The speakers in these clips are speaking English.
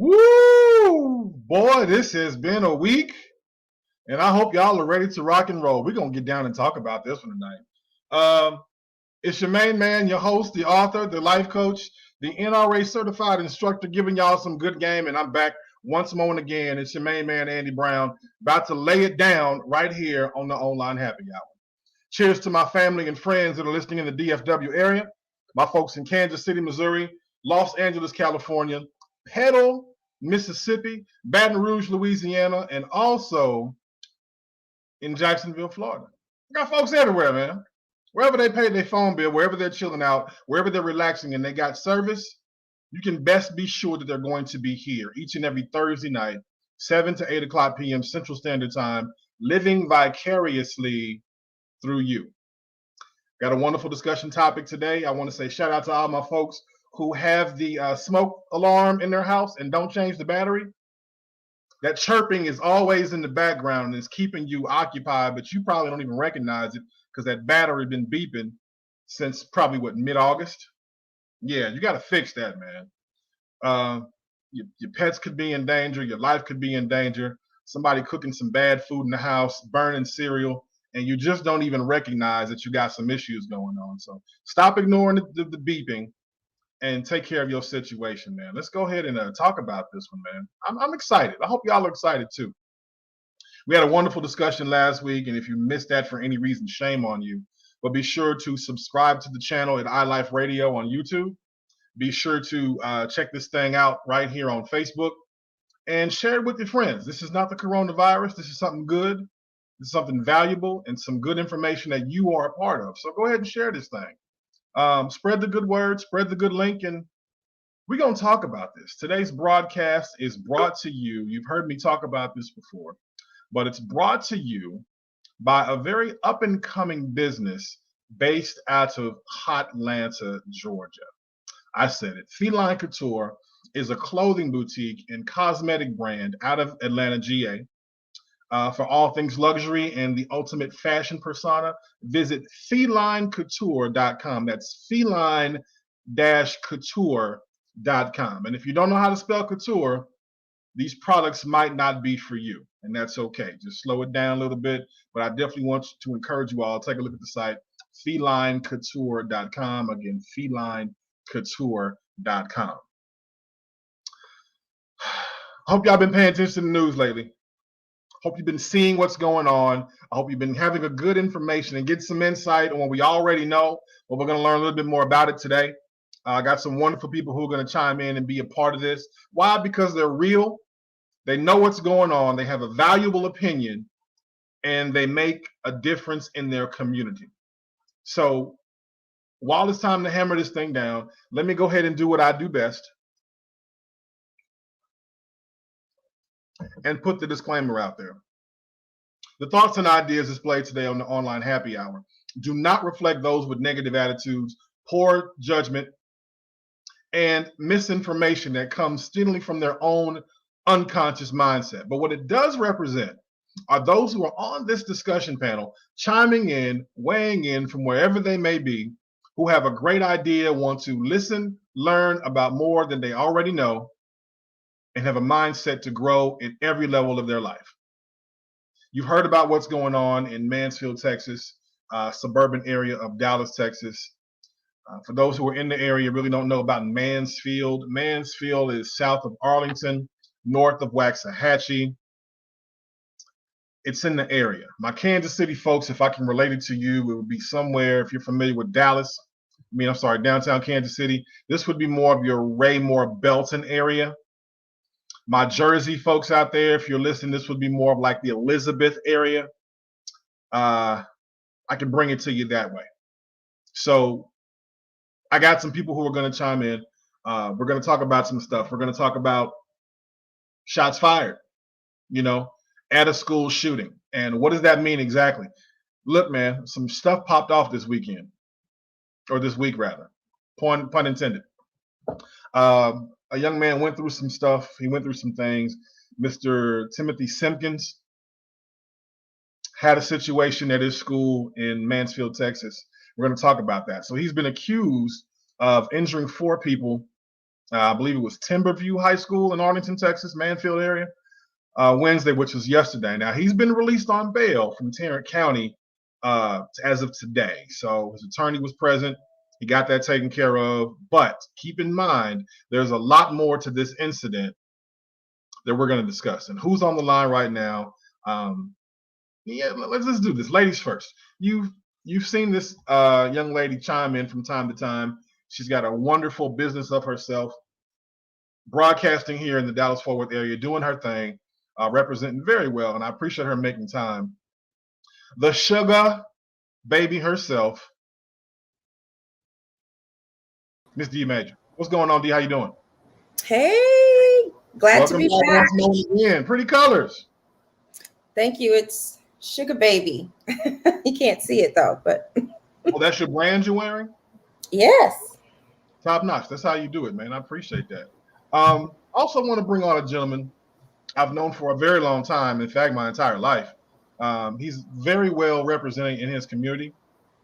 Woo! Boy, this has been a week, and I hope y'all are ready to rock and roll. We're going to get down and talk about this one tonight. It's your main man, your host, the author, the life coach, the NRA certified instructor, giving y'all some good game, and I'm back once more and again. It's your main man, Andy Brown, about to lay it down right here on the Online Happy Hour. Cheers to my family and friends that are listening in the DFW area, my folks in Kansas City, Missouri, Los Angeles, California, Petal, Mississippi, Baton Rouge, Louisiana, and also in Jacksonville, Florida. I got folks everywhere, man. Wherever they pay their phone bill, wherever they're chilling out, wherever they're relaxing and they got service, you can best be sure that they're going to be here each and every Thursday night, 7 to 8 o'clock p.m. Central Standard Time, living vicariously through you. Got a wonderful discussion topic today. I want to say shout out to all my folks who have the smoke alarm in their house and don't change the battery. That chirping is always in the background and it's keeping you occupied, but you probably don't even recognize it because that battery been beeping since probably mid-August. Yeah, you got to fix that, man. Your pets could be in danger. Your life could be in danger. Somebody cooking some bad food in the house, burning cereal, and you just don't even recognize that you got some issues going on. So stop ignoring the beeping and take care of your situation, man. Let's go ahead and talk about this one, man. I'm excited. I hope y'all are excited too. We had a wonderful discussion last week, and if you missed that for any reason, shame on you. But be sure to subscribe to the channel at iLife Radio on YouTube. Be sure to check this thing out right here on Facebook and share it with your friends. This is not the coronavirus. This is something good. This is something valuable and some good information that you are a part of. So go ahead and share this thing. Spread the good word, spread the good link, and we're going to talk about this. Today's broadcast is brought to you. You've heard me talk about this before, but it's brought to you by a very up-and-coming business based out of Hotlanta, Georgia. I said it. Feline Couture is a clothing boutique and cosmetic brand out of Atlanta, GA. For all things luxury and the ultimate fashion persona, visit felinecouture.com. That's feline-couture.com. And if you don't know how to spell couture, these products might not be for you, and that's okay. Just slow it down a little bit, but I definitely want to encourage you all. Take a look at the site, felinecouture.com. Again, felinecouture.com. Hope y'all been paying attention to the news lately. Hope you've been seeing what's going on. I hope you've been having a good information and get some insight on what we already know, but we're going to learn a little bit more about it today. I got some wonderful people who are going to chime in and be a part of this. Why? Because they're real. They know what's going on. They have a valuable opinion, and they make a difference in their community. So while it's time to hammer this thing down, let me go ahead and do what I do best and put the disclaimer out there. The thoughts and ideas displayed today on the Online Happy Hour do not reflect those with negative attitudes, poor judgment, and misinformation that comes steadily from their own unconscious mindset. But what it does represent are those who are on this discussion panel chiming in, weighing in from wherever they may be, who have a great idea, want to listen, learn about more than they already know, and have a mindset to grow in every level of their life. You've heard about what's going on in Mansfield, Texas, suburban area of Dallas, Texas. For those who are in the area, really don't know about Mansfield. Mansfield is south of Arlington, north of Waxahachie. It's in the area. My Kansas City folks, if I can relate it to you, it would be somewhere, if you're familiar with Dallas, downtown Kansas City, this would be more of your Raymore Belton area. My Jersey folks out there, if you're listening, this would be more of like the Elizabeth area. I can bring it to you that way. So I got some people who are going to chime in. We're going to talk about some stuff. We're going to talk about shots fired, at a school shooting. And what does that mean exactly? Look, man, some stuff popped off this weekend, or this week rather. Pun intended. A young man went through some stuff. He went through some things. Mr. Timothy Simpkins had a situation at his school in Mansfield, Texas. We're going to talk about that. So he's been accused of injuring 4 people I believe it was Timberview High School in Arlington, Texas, Mansfield area, Wednesday, which was yesterday. Now, he's been released on bail from Tarrant County as of today. So his attorney was present. He got that taken care of. But keep in mind, there's a lot more to this incident that we're going to discuss. And who's on the line right now? Let's do this. Ladies first. You've seen this young lady chime in from time to time. She's got a wonderful business of herself, broadcasting here in the Dallas-Fort Worth area, doing her thing, representing very well, and I appreciate her making time. The sugar baby herself, Miss D Major. What's going on, D? How you doing? Hey, glad to be back. Again. Pretty colors. Thank you. It's Sugar Baby. You can't see it though, but. Oh, that's your brand you're wearing? Yes. Top notch. That's how you do it, man. I appreciate that. Also want to bring on a gentleman I've known for a very long time. In fact, my entire life. He's very well representing in his community.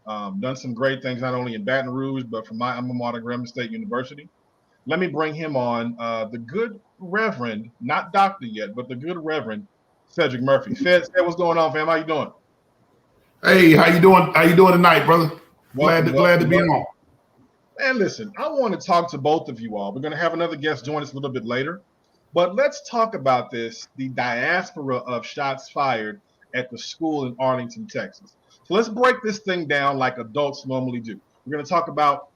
Done some great things, not only in Baton Rouge, but from my alma mater, Grambling State University. Let me bring him on, the good Reverend, not doctor yet, but the good Reverend Cedric Murphy. Fed, what's going on, fam? How you doing? Hey, how you doing? How you doing tonight, brother? Glad to be on. And listen, I want to talk to both of you all. We're going to have another guest join us a little bit later, but let's talk about this, the diaspora of shots fired at the school in Arlington, Texas. So let's break this thing down like adults normally do. We're going to talk about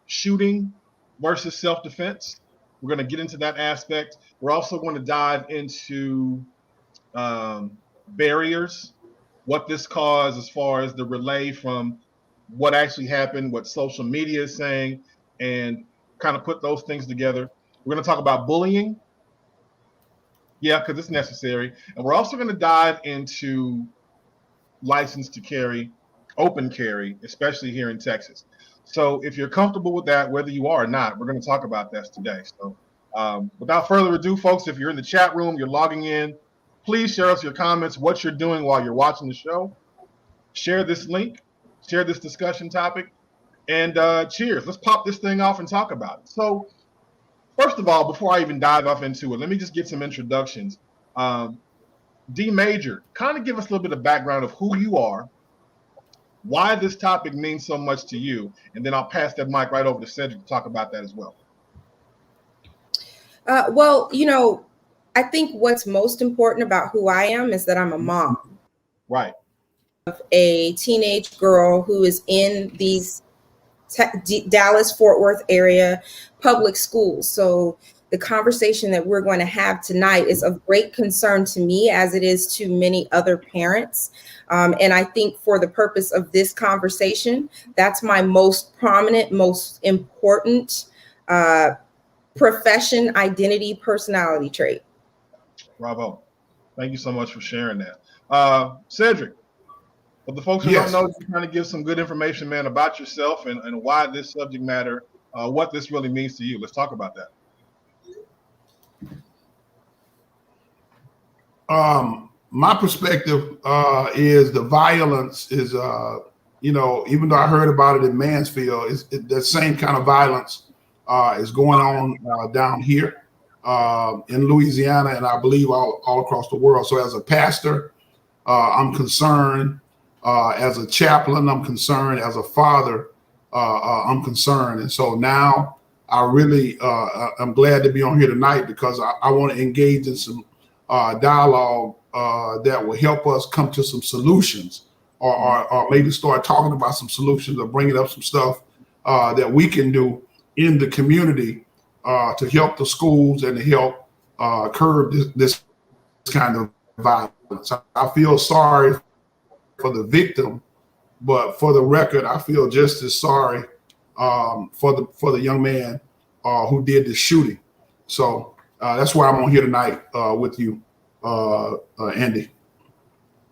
shooting versus self-defense. We're going to get into that aspect. We're also going to dive into barriers, what this caused as far as the relay from what actually happened, what social media is saying, and kind of put those things together. We're going to talk about bullying. Yeah, because it's necessary. And we're also going to dive into license to carry, open carry, especially here in Texas. So if you're comfortable with that, whether you are or not, we're going to talk about this today. So without further ado, folks, if you're in the chat room, you're logging in, please share us your comments, what you're doing while you're watching the show. Share this link, share this discussion topic, and cheers. Let's pop this thing off and talk about it. So first of all, before I even dive off into it, let me just get some introductions. D Major, kind of give us a little bit of background of who you are, why this topic means so much to you, and then I'll pass that mic right over to Cedric to talk about that as well. Well, I think what's most important about who I am is that I'm a mom. Right. Of a teenage girl who is in these Dallas-Fort Worth area public schools. So the conversation that we're going to have tonight is of great concern to me, as it is to many other parents. And I think for the purpose of this conversation, that's my most prominent, most important profession, identity, personality trait. Bravo. Thank you so much for sharing that. Cedric, but the folks who don't know, you kind of give some good information, man, about yourself and why this subject matter, what this really means to you. Let's talk about that. My perspective is the violence is, even though I heard about it in Mansfield, the same kind of violence is going on down here in Louisiana, and I believe all across the world. So as a pastor, I'm concerned. As a chaplain, I'm concerned. As a father, I'm concerned. And so now I really, I'm glad to be on here tonight because I want to engage in some dialogue that will help us come to some solutions or maybe start talking about some solutions or bringing up some stuff that we can do in the community to help the schools and to help curb this kind of violence. I feel sorry for the victim, but for the record, I feel just as sorry for the young man who did the shooting. So that's why I'm on here tonight with you, Andy.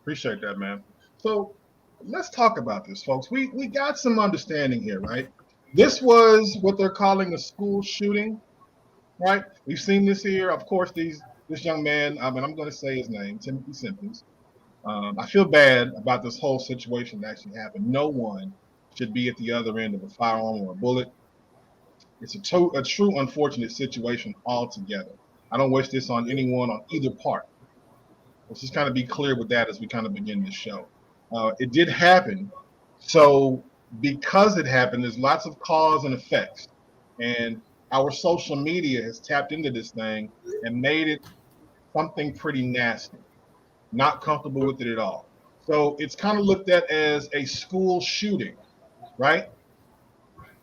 Appreciate that, man. So let's talk about this, folks. We got some understanding here, right? This was what they're calling a school shooting, right? We've seen this here. Of course, this young man, I'm going to say his name, Timothy Simpkins. I feel bad about this whole situation that actually happened. No one should be at the other end of a firearm or a bullet. It's a true unfortunate situation altogether. I don't wish this on anyone on either part. Let's just kind of be clear with that as we kind of begin the show. It did happen. So because it happened, there's lots of cause and effects. And our social media has tapped into this thing and made it something pretty nasty. Not comfortable with it at all. So it's kind of looked at as a school shooting, right?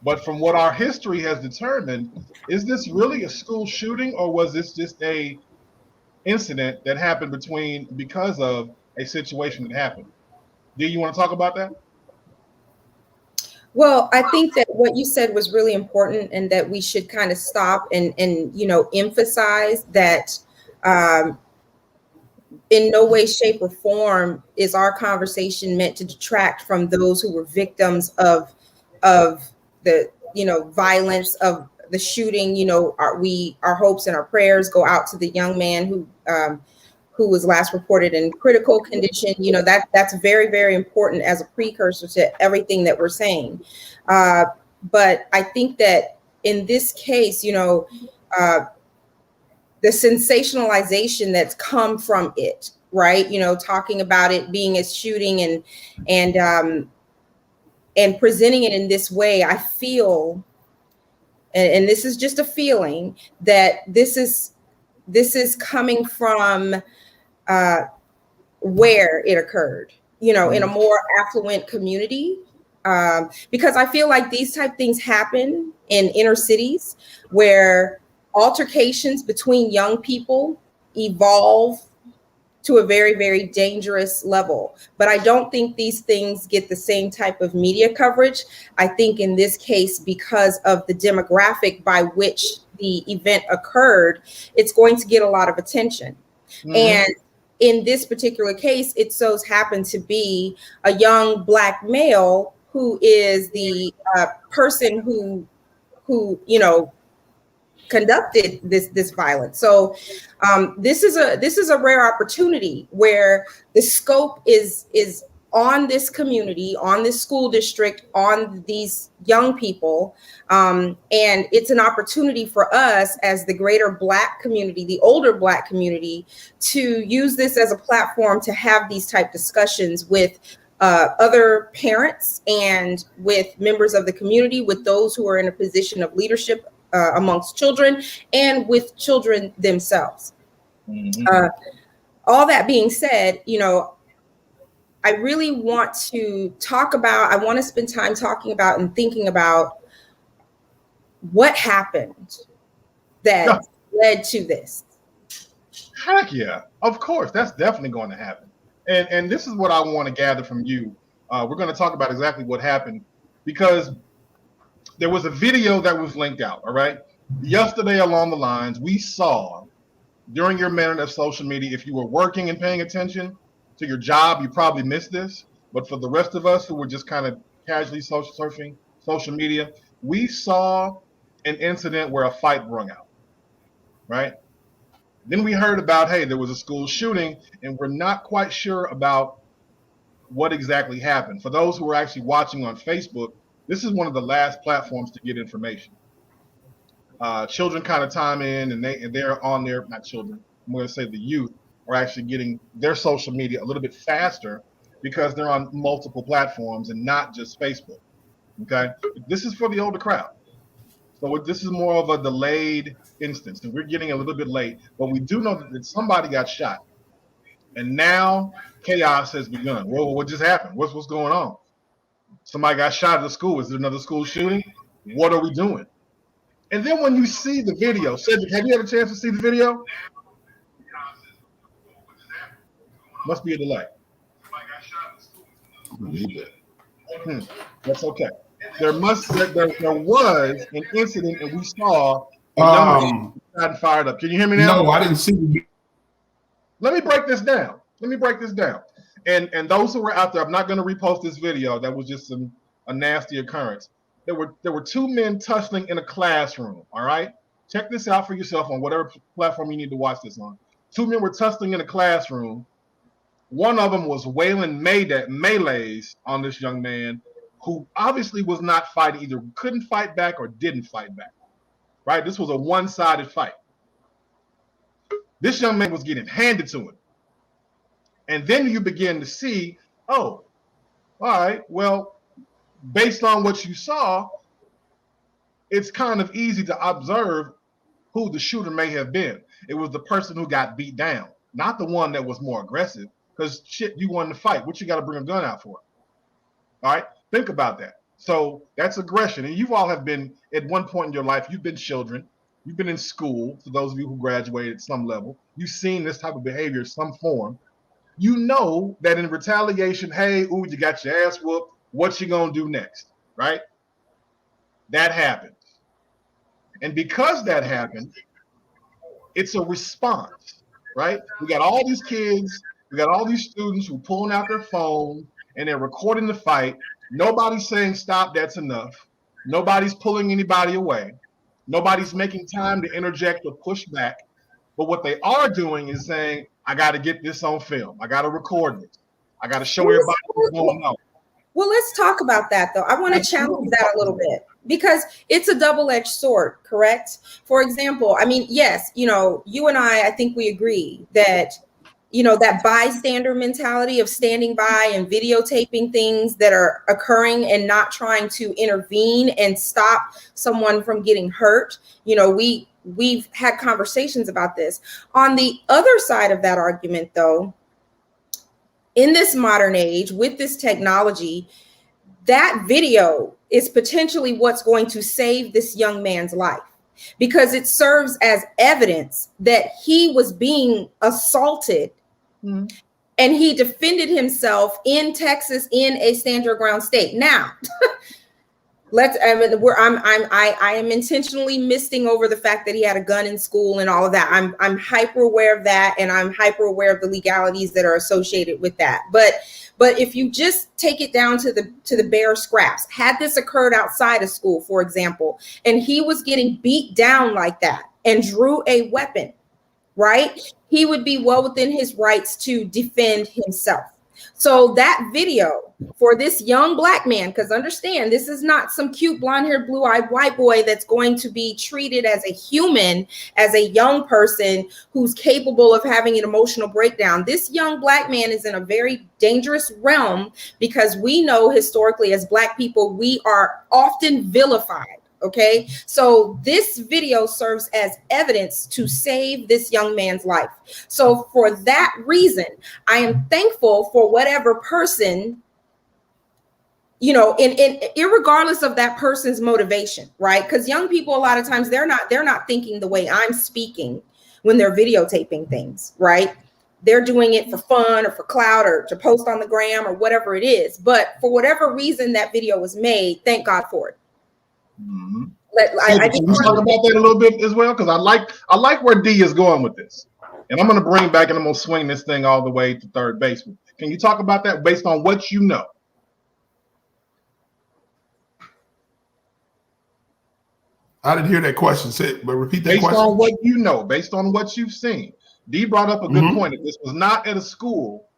But from what our history has determined, is this really a school shooting, or was this just a incident that happened because of a situation that happened? Do you want to talk about that? Well, I think that what you said was really important, and that we should kind of stop and emphasize that in no way, shape, or form is our conversation meant to detract from those who were victims of the violence of the shooting. Our hopes and our prayers go out to the young man who was last reported in critical condition. That's very, very important as a precursor to everything that we're saying. But I think that in this case, the sensationalization that's come from it, right? Talking about it being a shooting and presenting it in this way, I feel, and this is just a feeling, that this is coming from where it occurred, in a more affluent community. Because I feel like these type things happen in inner cities where altercations between young people evolve to a very, very dangerous level. But I don't think these things get the same type of media coverage. I think in this case, because of the demographic by which the event occurred, it's going to get a lot of attention. Mm-hmm. And in this particular case, it so happened to be a young Black male who is the person who conducted this violence. So this is a rare opportunity where the scope is on this community, on this school district, on these young people, and it's an opportunity for us as the greater Black community, the older Black community, to use this as a platform to have these type discussions with other parents and with members of the community, with those who are in a position of leadership amongst children, and with children themselves. Mm-hmm. All that being said, I really want to I want to spend time talking about and thinking about what happened that led to this. Heck yeah, of course, that's definitely going to happen. And this is what I want to gather from you. We're going to talk about exactly what happened, because there was a video that was linked out, all right? Yesterday along the lines, we saw during your minute of social media, if you were working and paying attention to your job, you probably missed this. But for the rest of us who were just kind of casually surfing social media, we saw an incident where a fight broke out, right? Then we heard about, hey, there was a school shooting, and we're not quite sure about what exactly happened. For those who are actually watching on Facebook, this is one of the last platforms to get information. Children kind of time in, and they're on there. Not children, I'm going to say the youth are actually getting their social media a little bit faster because they're on multiple platforms and not just Facebook. Okay, this is for the older crowd. So this is more of a delayed instance, and we're getting a little bit late, but we do know that somebody got shot, and now chaos has begun. Whoa, what just happened? What's going on? Somebody got shot at the school. Is there another school shooting? What are we doing? And then when you see the video, Cedric, have you had a chance to see the video? Must be a delay. That's okay. There was an incident, and we saw a young man fired up. Can you hear me now? No, I didn't see the. Let me break this down. And those who were out there, I'm not going to repost this video. That was just a nasty occurrence. There were two men tussling in a classroom. All right, check this out for yourself on whatever platform you need to watch this on. Two men were tussling in a classroom. One of them was wailing melees on this young man, who obviously was not fighting, either couldn't fight back or didn't fight back. right? This was a one-sided fight. This young man was getting handed to him. And then you begin to see, oh, all right, well, based on what you saw, it's kind of easy to observe who the shooter may have been. It was the person who got beat down, not the one that was more aggressive. Because shit, you won the fight. What you got to bring a gun out for? All right, think about that. So that's aggression. And you all have been, at one point in your life, you've been children. You've been in school, for those of you who graduated at some level. You've seen this type of behavior in some form. You know that in retaliation, hey, ooh, you got your ass whooped. What you gonna do next, right? That happens. And because that happened, it's a response, right? We got all these kids, we got all these students who are pulling out their phones and they're recording the fight. Nobody's saying, stop, that's enough. Nobody's pulling anybody away. Nobody's making time to interject or push back. But what they are doing is saying, I got to get this on film. I got to record this. I got to show everybody what's going on. Well, let's talk about that, though. I want to challenge that a little bit because it's a double-edged sword, correct? For example, I mean, yes, you know, you and I think we agree that, you know, that bystander mentality of standing by and videotaping things that are occurring and not trying to intervene and stop someone from getting hurt. You know, we've had conversations about this. On the other side of that argument, though, in this modern age with this technology, that video is potentially what's going to save this young man's life because it serves as evidence that he was being assaulted and he defended himself in Texas in a stand your ground state. Now, I am intentionally misting over the fact that he had a gun in school and all of that. I'm hyper aware of that, and I'm hyper aware of the legalities that are associated with that. But if you just take it down to the bare scraps, had this occurred outside of school, for example, and he was getting beat down like that and drew a weapon, right? He would be well within his rights to defend himself. So that video for this young black man, because understand, this is not some cute blonde-haired, blue-eyed white boy that's going to be treated as a human, as a young person who's capable of having an emotional breakdown. This young black man is in a very dangerous realm because we know historically as black people, we are often vilified. Okay, so this video serves as evidence to save this young man's life. So for that reason, I am thankful for whatever person, you know, in irregardless of that person's motivation, right? Because young people, a lot of times they're not thinking the way I'm speaking when they're videotaping things, right? They're doing it for fun or for clout or to post on the gram or whatever it is. But for whatever reason that video was made, thank God for it. Mm-hmm. Can you talk about that a little bit as well? Because I like where D is going with this, and I'm going to bring back and I'm going to swing this thing all the way to third base. Can you talk about that based on what you know? I didn't hear that question. But repeat that question. Based on what you know, based on what you've seen. D brought up a good point. If this was not at a school,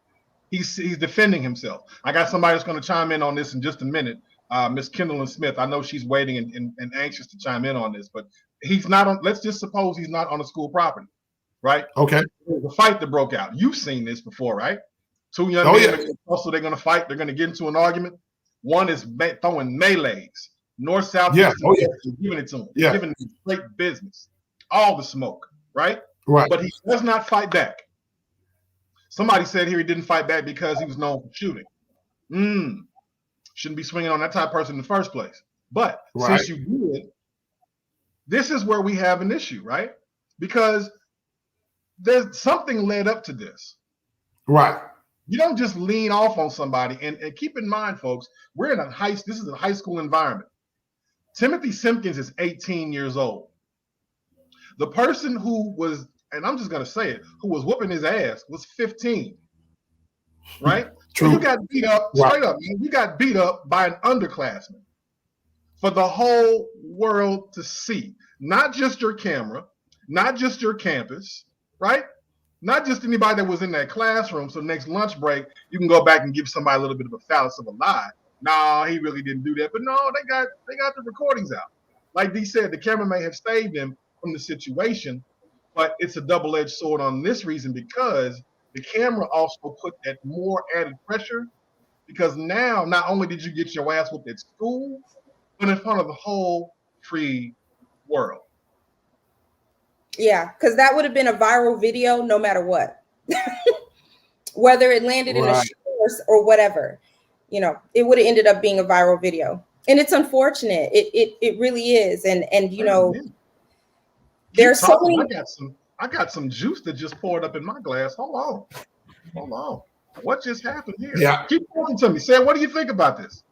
he's defending himself. I got somebody that's going to chime in on this in just a minute. Miss Kendall Smith, I know she's waiting and anxious to chime in on this, but he's not on. Let's just suppose he's not on a school property, right? Okay. There's a fight that broke out. You've seen this before, right? Two young men. Also, they're going to fight. They're going to get into an argument. One is throwing melees, north, south, east, giving it to him, giving him straight business, all the smoke, right? Right. But he does not fight back. Somebody said here he didn't fight back because he was known for shooting. Shouldn't be swinging on that type of person in the first place. But since you did, this is where we have an issue, right? Because there's something led up to this. Right. You don't just lean off on somebody. And keep in mind, folks, we're in this is a high school environment. Timothy Simpkins is 18 years old. The person who was, and I'm just going to say it, who was whooping his ass was 15. Right? True. So you got beat up, straight up, man. You got beat up by an underclassman for the whole world to see. Not just your camera, not just your campus, right? Not just anybody that was in that classroom. So next lunch break, you can go back and give somebody a little bit of a phallus of a lie. No, he really didn't do that. But no, they got the recordings out. like Dee said, the camera may have saved him from the situation, but it's a double-edged sword on this reason because the camera also put that more added pressure because now not only did you get your ass whooped at school, but in front of the whole free world. Yeah, because that would have been a viral video no matter what. Whether it landed in a show or whatever, it would have ended up being a viral video. And it's unfortunate. It really is. And there's so many. I got some juice that just poured up in my glass. Hold on. What just happened here? Yeah. Keep talking to me. Sam, what do you think about this?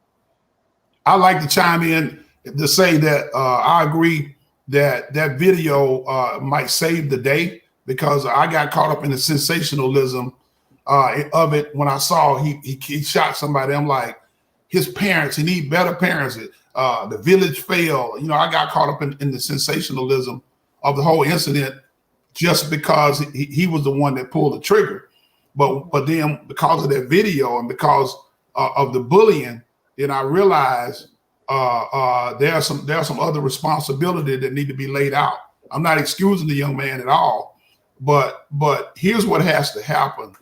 I like to chime in to say that I agree that video might save the day because I got caught up in the sensationalism of it when I saw he shot somebody. I'm like, his parents, he need better parents. The village failed. I got caught up in the sensationalism of the whole incident just because he was the one that pulled the trigger. But then because of that video and because of the bullying, then I realized there's some other responsibility that need to be laid out. I'm not excusing the young man at all, but here's what has to happen.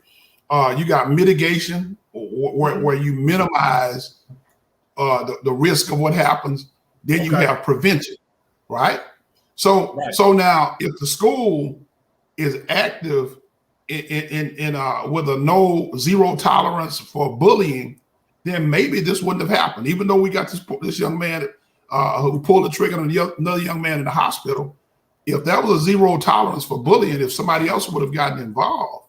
You got mitigation where you minimize the risk of what happens. Then you have prevention, right? So now if the school is active in with a zero tolerance for bullying, then maybe this wouldn't have happened. Even though we got this young man who pulled the trigger on another young man in the hospital, if that was a zero tolerance for bullying, if somebody else would have gotten involved,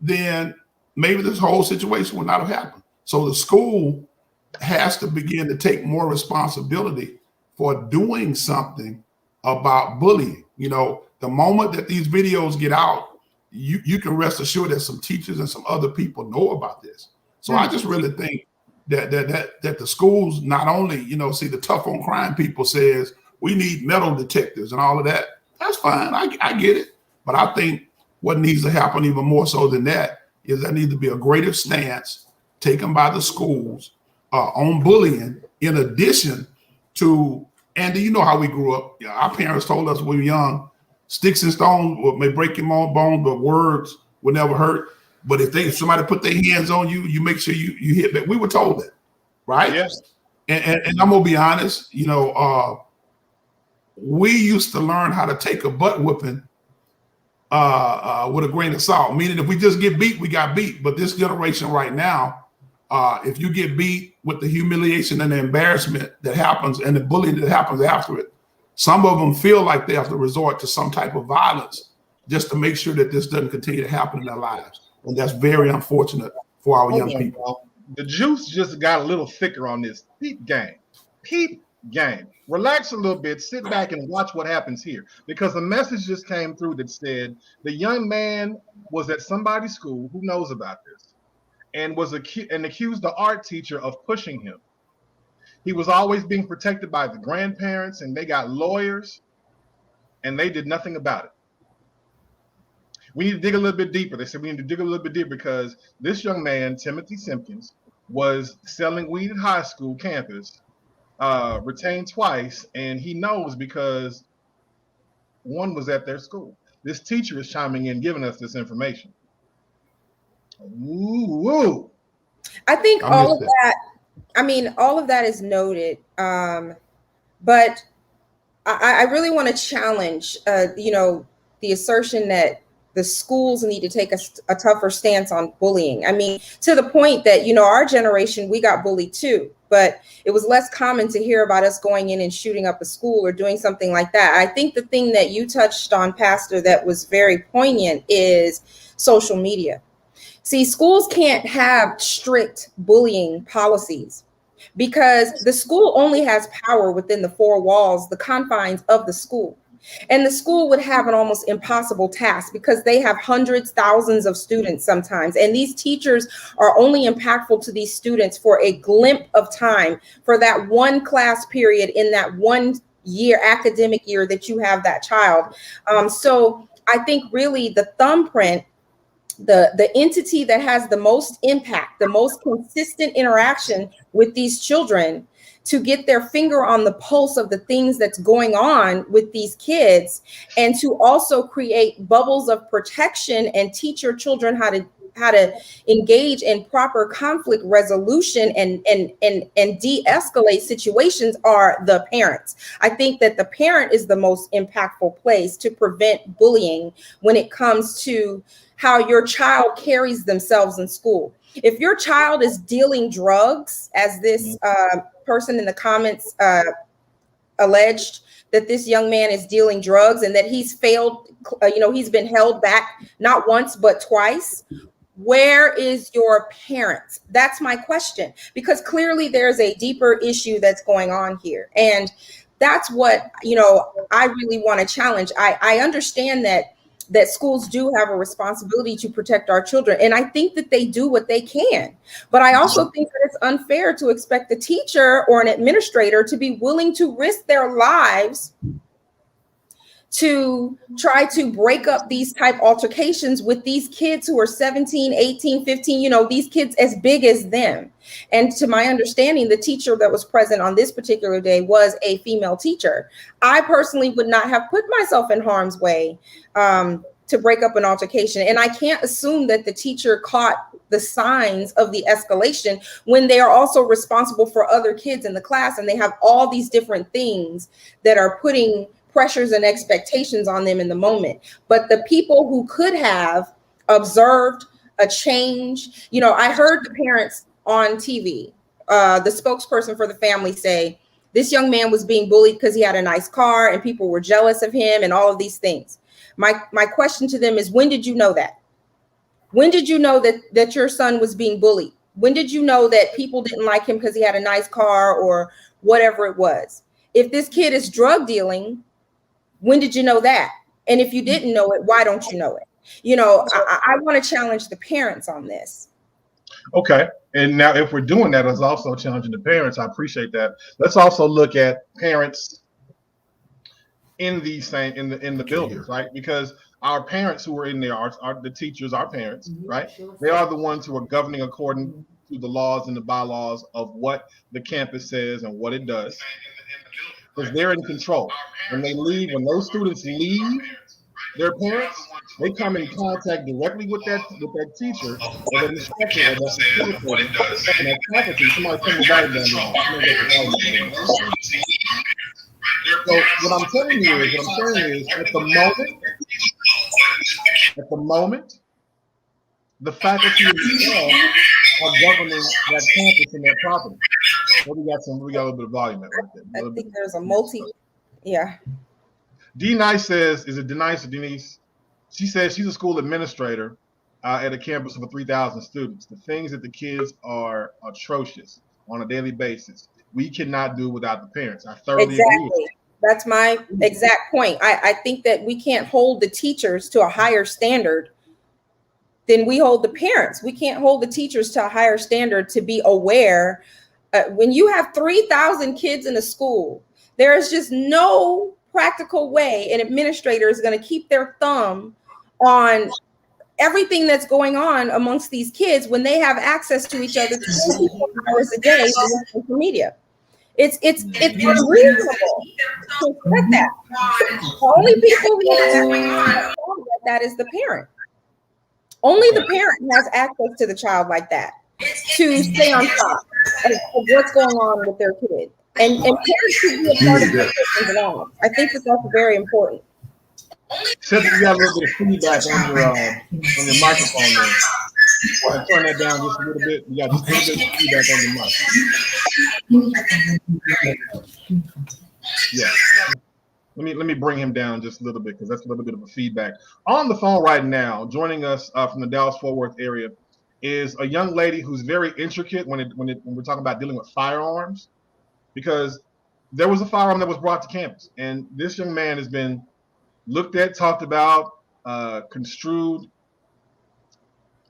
then maybe this whole situation would not have happened. So the school has to begin to take more responsibility for doing something about bullying. The moment that these videos get out, you can rest assured that some teachers and some other people know about this. So I just really think that the schools not only, see the tough on crime people says we need metal detectors and all of that. That's fine. I get it. But I think what needs to happen even more so than that is there needs to be a greater stance taken by the schools on bullying, in addition to, Andy, you know how we grew up. Our parents told us when we were young, sticks and stones may break your bones, but words will never hurt. But if somebody put their hands on you, you make sure you hit back. We were told that, right? Yes. And I'm gonna be honest, we used to learn how to take a butt whipping with a grain of salt. Meaning, if we just get beat, we got beat. But this generation right now, if you get beat with the humiliation and the embarrassment that happens and the bullying that happens after it, some of them feel like they have to resort to some type of violence just to make sure that this doesn't continue to happen in their lives. And that's very unfortunate for our young people. The juice just got a little thicker on this. Peep game. Relax a little bit, sit back and watch what happens here. Because a message just came through that said the young man was at somebody's school who knows about this and accused the art teacher of pushing him. He was always being protected by the grandparents, and they got lawyers, and they did nothing about it. We need to dig a little bit deeper. They said we need to dig a little bit deeper because this young man, Timothy Simpkins, was selling weed at high school campus, retained twice, and he knows because one was at their school. This teacher is chiming in, giving us this information. Ooh. I think all of that is noted. But I really want to challenge, the assertion that the schools need to take a tougher stance on bullying. I mean, to the point that, our generation, we got bullied too, but it was less common to hear about us going in and shooting up a school or doing something like that. I think the thing that you touched on, Pastor, that was very poignant is social media. See, schools can't have strict bullying policies because the school only has power within the four walls, the confines of the school. And the school would have an almost impossible task because they have hundreds, thousands of students sometimes. And these teachers are only impactful to these students for a glimpse of time, for that one class period in that 1 year, academic year that you have that child. So I think really the thumbprint, the entity that has the most impact, the most consistent interaction with these children to get their finger on the pulse of the things that's going on with these kids, and to also create bubbles of protection and teach your children how to engage in proper conflict resolution and de-escalate situations are the parents. I think that the parent is the most impactful place to prevent bullying when it comes to how your child carries themselves in school. If your child is dealing drugs, as this person in the comments alleged, that this young man is dealing drugs and that he's failed, he's been held back not once but twice, where is your parent? That's my question, because clearly there's a deeper issue that's going on here. And that's what, I really want to challenge. I understand that schools do have a responsibility to protect our children, and I think that they do what they can. But I also think that it's unfair to expect a teacher or an administrator to be willing to risk their lives to try to break up these type altercations with these kids who are 17, 18, 15, these kids as big as them. And to my understanding, the teacher that was present on this particular day was a female teacher. I personally would not have put myself in harm's way to break up an altercation. And I can't assume that the teacher caught the signs of the escalation when they are also responsible for other kids in the class, and they have all these different things that are putting pressures and expectations on them in the moment. But the people who could have observed a change, I heard the parents on TV, the spokesperson for the family, say this young man was being bullied because he had a nice car and people were jealous of him and all of these things. My question to them is, when did you know that? When did you know that your son was being bullied? When did you know that people didn't like him because he had a nice car or whatever it was? If this kid is drug dealing, when did you know that? And if you didn't know it, why don't you know it? I want to challenge the parents on this. Okay. And now if we're doing that, it's also challenging the parents. I appreciate that. Let's also look at parents in these in the buildings, right? Because our parents who are in there are the teachers, our parents, right? They are the ones who are governing according to the laws and the bylaws of what the campus says and what it does. Because they're in control. When they leave, when those students leave their parents, they come in contact directly with that teacher or that instructor or that facilitator and that faculty. Somebody turn the volume down. So what I'm telling you is, at the moment, the faculty and staff are governing that campus and that property. Well, we got a little bit of volume right there. I think there's a D-Nice says, is it Denise or Denise? She says she's a school administrator at a campus of 3,000 students. The things that the kids are atrocious on a daily basis. We cannot do without the parents. I thoroughly agree with you. That's my exact point. I think that we can't hold the teachers to a higher standard than we hold the parents. We can't hold the teachers to a higher standard to be aware. When you have 3,000 kids in a school, there is just no practical way an administrator is going to keep their thumb on everything that's going on amongst these kids when they have access to each other 24 hours a day on social media. It's unreasonable to expect that. The only people who have that is the parent. Only the parent has access to the child like that to stay on top of what's going on with their kid. And parents should be a part of their children's lives. I think that that's very important. Except you got a little bit of feedback on your microphone there. Turn that down just a little bit. You got just a little bit of feedback on the mic. Yeah. Let me bring him down just a little bit because that's a little bit of a feedback. On the phone right now, joining us from the Dallas-Fort Worth area, is a young lady who's very intricate when we're talking about dealing with firearms, because there was a firearm that was brought to campus, and this young man has been looked at, talked about, construed.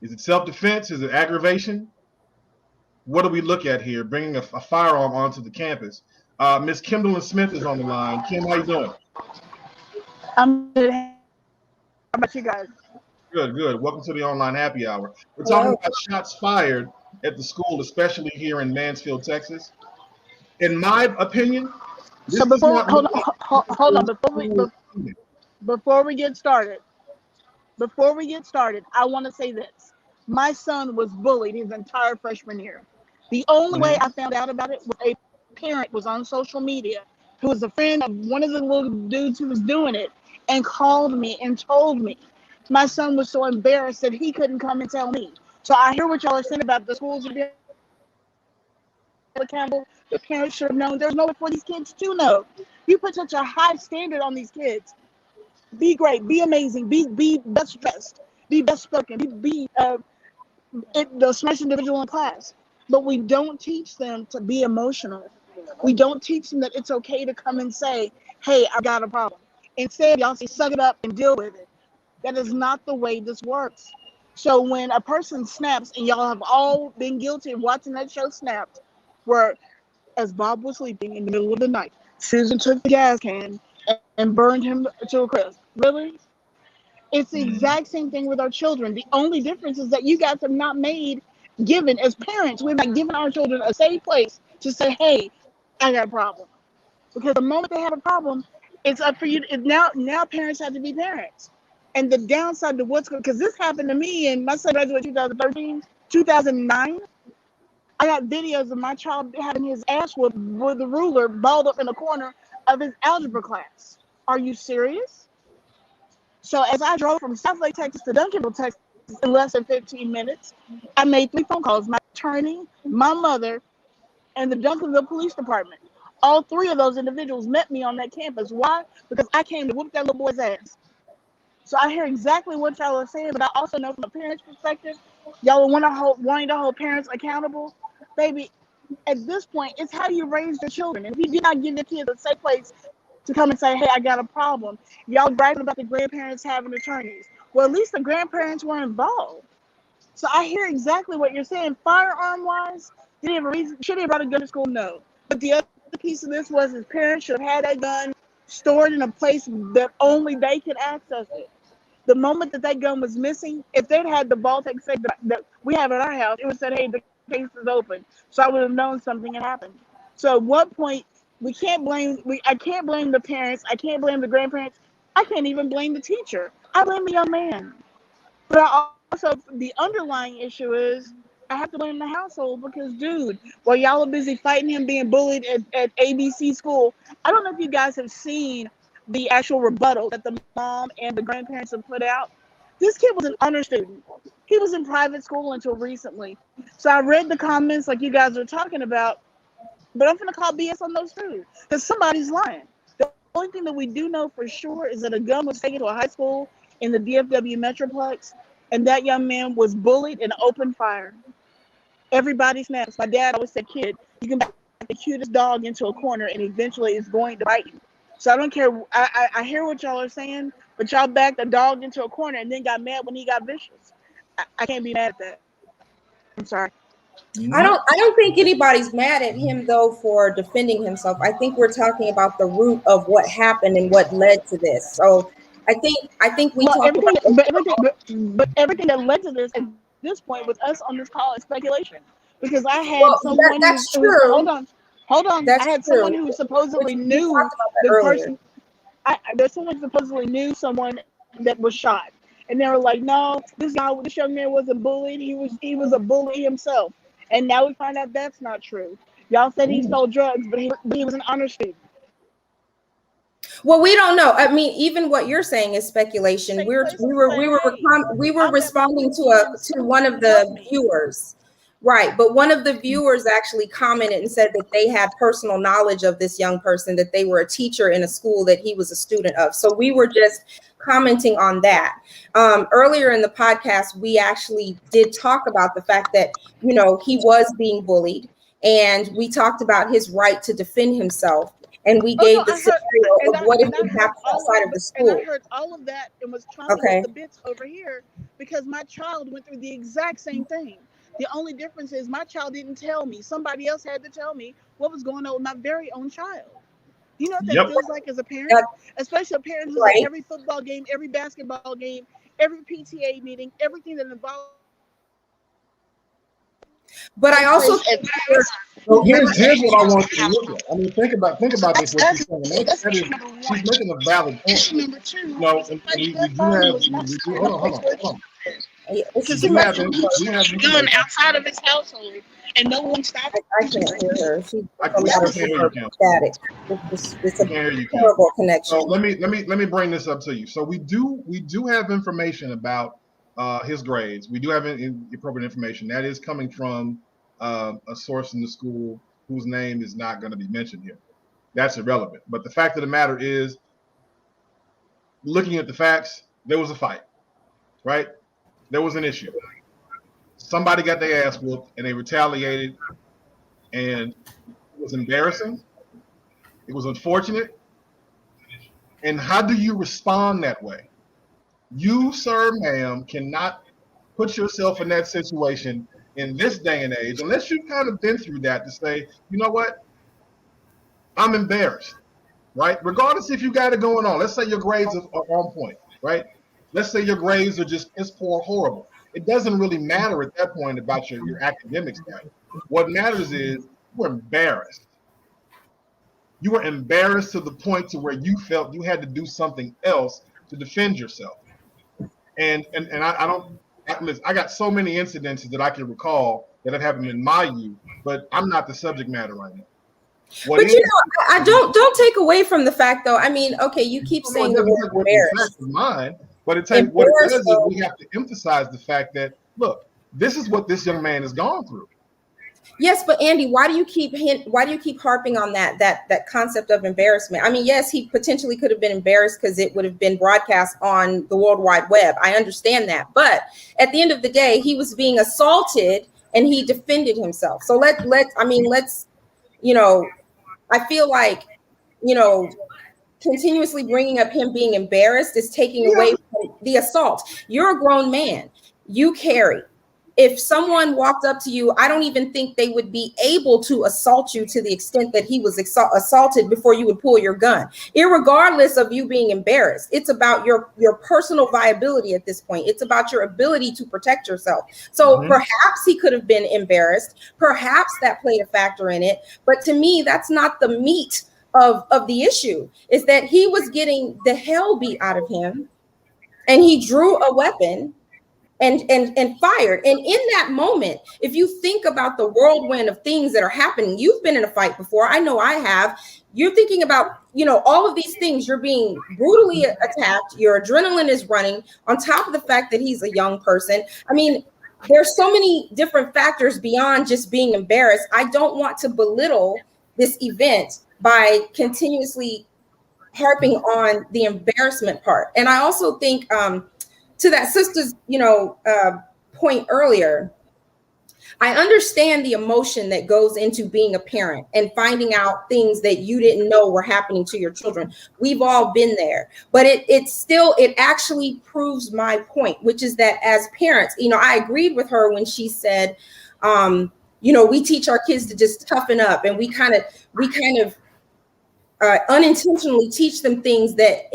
Is it self-defense? Is it aggravation? What do we look at here? Bringing a firearm onto the campus. Miss Kimberly Smith is on the line. Kim, how you doing? I'm good. How about you guys? Good. Welcome to the online happy hour. We're talking about shots fired at the school, especially here in Mansfield, Texas. in my opinion, this So is not hold on, before we get started, I want to say this. My son was bullied his entire freshman year. The only way I found out about it was a parent was on social media who was a friend of one of the little dudes who was doing it and called me and told me. My son was so embarrassed that he couldn't come and tell me. So I hear what y'all are saying about the schools are being accountable. The parents should have known. There's no way for these kids to know. You put such a high standard on these kids. Be great, be amazing, be best dressed, be best spoken, be the smartest individual in class. But we don't teach them to be emotional. We don't teach them that it's okay to come and say, hey, I got a problem. Instead, y'all say, suck it up and deal with it. That is not the way this works. So when a person snaps, and y'all have all been guilty of watching that show Snapped, where as Bob was sleeping in the middle of the night, Susan took the gas can and burned him to a crisp. Really? It's the exact same thing with our children. The only difference is that you guys have not given, as parents, we've not given our children a safe place to say, hey, I got a problem. Because the moment they have a problem, it's up for you. Now parents have to be parents. And the downside to what's going, because this happened to me, and my son graduated 2013, 2009. I got videos of my child having his ass whooped with a ruler balled up in the corner of his algebra class. Are you serious? So as I drove from Southlake, Texas to Duncanville, Texas in less than 15 minutes, I made 3 phone calls. My attorney, my mother, and the Duncanville Police Department. All 3 of those individuals met me on that campus. Why? Because I came to whoop that little boy's ass. So I hear exactly what y'all are saying, but I also know from a parent's perspective, y'all are wanting to hold parents accountable. Baby, at this point, it's how you raise your children. And if you do not give the kids a safe place to come and say, hey, I got a problem, y'all bragging about the grandparents having attorneys. Well, at least the grandparents were involved. So I hear exactly what you're saying. Firearm-wise, did he have a reason? Should he have brought a gun to school? No. But the other piece of this was his parents should have had that gun stored in a place that only they could access it. The moment that gun was missing, if they'd had the Baltic safe that we have at our house, it would have said, hey, the case is open. So I would have known something had happened. So at what point, I can't blame the parents. I can't blame the grandparents. I can't even blame the teacher. I blame the young man. But also, the underlying issue is I have to blame the household because, dude, while y'all are busy fighting him being bullied at ABC school, I don't know if you guys have seen the actual rebuttal that the mom and the grandparents have put out. This kid was an honor student. He was in private school until recently. So I read the comments like you guys are talking about, but I'm going to call BS on those too because somebody's lying. The only thing that we do know for sure is that a gun was taken to a high school in the DFW Metroplex, and that young man was bullied and opened fire. Everybody snaps. My dad always said, kid, you can back the cutest dog into a corner and eventually it's going to bite you. So I don't care. I hear what y'all are saying, but y'all backed a dog into a corner and then got mad when he got vicious. I can't be mad at that. I'm sorry. I don't think anybody's mad at him though for defending himself. I think we're talking about the root of what happened and what led to this. So I think we Well, talked about but everything that led to this at this point with us on this call is speculation. Because I had well someone that's who true. hold on. I That's had someone true. who Which supposedly we knew talked about that the earlier. person. There's someone supposedly knew someone that was shot, and they were like, "No, this young man wasn't bullied. He was a bully himself." And now we find out that's not true. Y'all said he stole drugs, but he was an honor student. Well, we don't know. I mean, even what you're saying is speculation. Safe place to say, hey, We were I'm at my responding wit's end. to one of Somebody help the me. viewers, right? But one of the viewers actually commented and said that they had personal knowledge of this young person, that they were a teacher in a school that he was a student of. So we were just commenting on that. Earlier in the podcast, we actually did talk about the fact that he was being bullied, and we talked about his right to defend himself. And we Oh no, gave the scenario of what if it happened outside of the I school. heard all of that and was chomping at Okay. the bits over here because my child went through the exact same thing. The only difference is my child didn't tell me. Somebody else had to tell me what was going on with my very own child. You know what that Yep. feels like as a parent? Uh, Especially a parent who's at right. every football game, every basketball game, every PTA meeting, everything that involves But I also So here's what I want you to look at. I mean, think about this. What she's saying. She's making a valid point. Number two, No, and we do have. Hold on. it's We too much. done outside of his household, and no one stopped. I can't hear her. She's I can't hear you, Kim. static. It's a horrible connection. So let me bring this up to you. So we do have information about his grades. We do have appropriate information that is coming from a source in the school whose name is not going to be mentioned here. That's irrelevant. But the fact of the matter is, looking at the facts, there was a fight, right? There was an issue. Somebody got their ass whooped and they retaliated, and it was embarrassing. It was unfortunate. And how do you respond that way? You, sir, ma'am, cannot put yourself in that situation in this day and age, unless you've kind of been through that, to say, you know what? I'm embarrassed, right? Regardless if you got it going on. Let's say your grades are on point, right? Let's say your grades are just piss poor, horrible. It doesn't really matter at that point about your academic status. What matters is you were embarrassed. You were embarrassed to the point to where you felt you had to do something else to defend yourself. And I got so many incidences that I can recall that have happened in my youth, but I'm not the subject matter right now. But I don't take away from the fact, though. I mean, okay, you keep saying the word embarrassed. Mine, but what it does is we have to emphasize the fact that, look, this is what this young man has gone through. Yes, but Andy, why do you keep harping on that concept of embarrassment? I mean, yes, he potentially could have been embarrassed because it would have been broadcast on the World Wide Web. I understand that, but at the end of the day, he was being assaulted and he defended himself. So let's I feel like, continuously bringing up him being embarrassed is taking away from the assault. You're a grown man. You carry. If someone walked up to you, I don't even think they would be able to assault you to the extent that he was assaulted before you would pull your gun, irregardless of you being embarrassed. It's about your personal viability at this point. It's about your ability to protect yourself. So perhaps he could have been embarrassed. Perhaps that played a factor in it. But to me, that's not the meat of the issue, is that he was getting the hell beat out of him and he drew a weapon and fired. And in that moment, if you think about the whirlwind of things that are happening, you've been in a fight before. I know I have. You're thinking about, all of these things. You're being brutally attacked. Your adrenaline is running on top of the fact that he's a young person. I mean, there's so many different factors beyond just being embarrassed. I don't want to belittle this event by continuously harping on the embarrassment part. And I also think, to that sister's, point earlier, I understand the emotion that goes into being a parent and finding out things that you didn't know were happening to your children. We've all been there, but it actually proves my point, which is that as parents, I agreed with her when she said, we teach our kids to just toughen up, and we kind of unintentionally teach them things that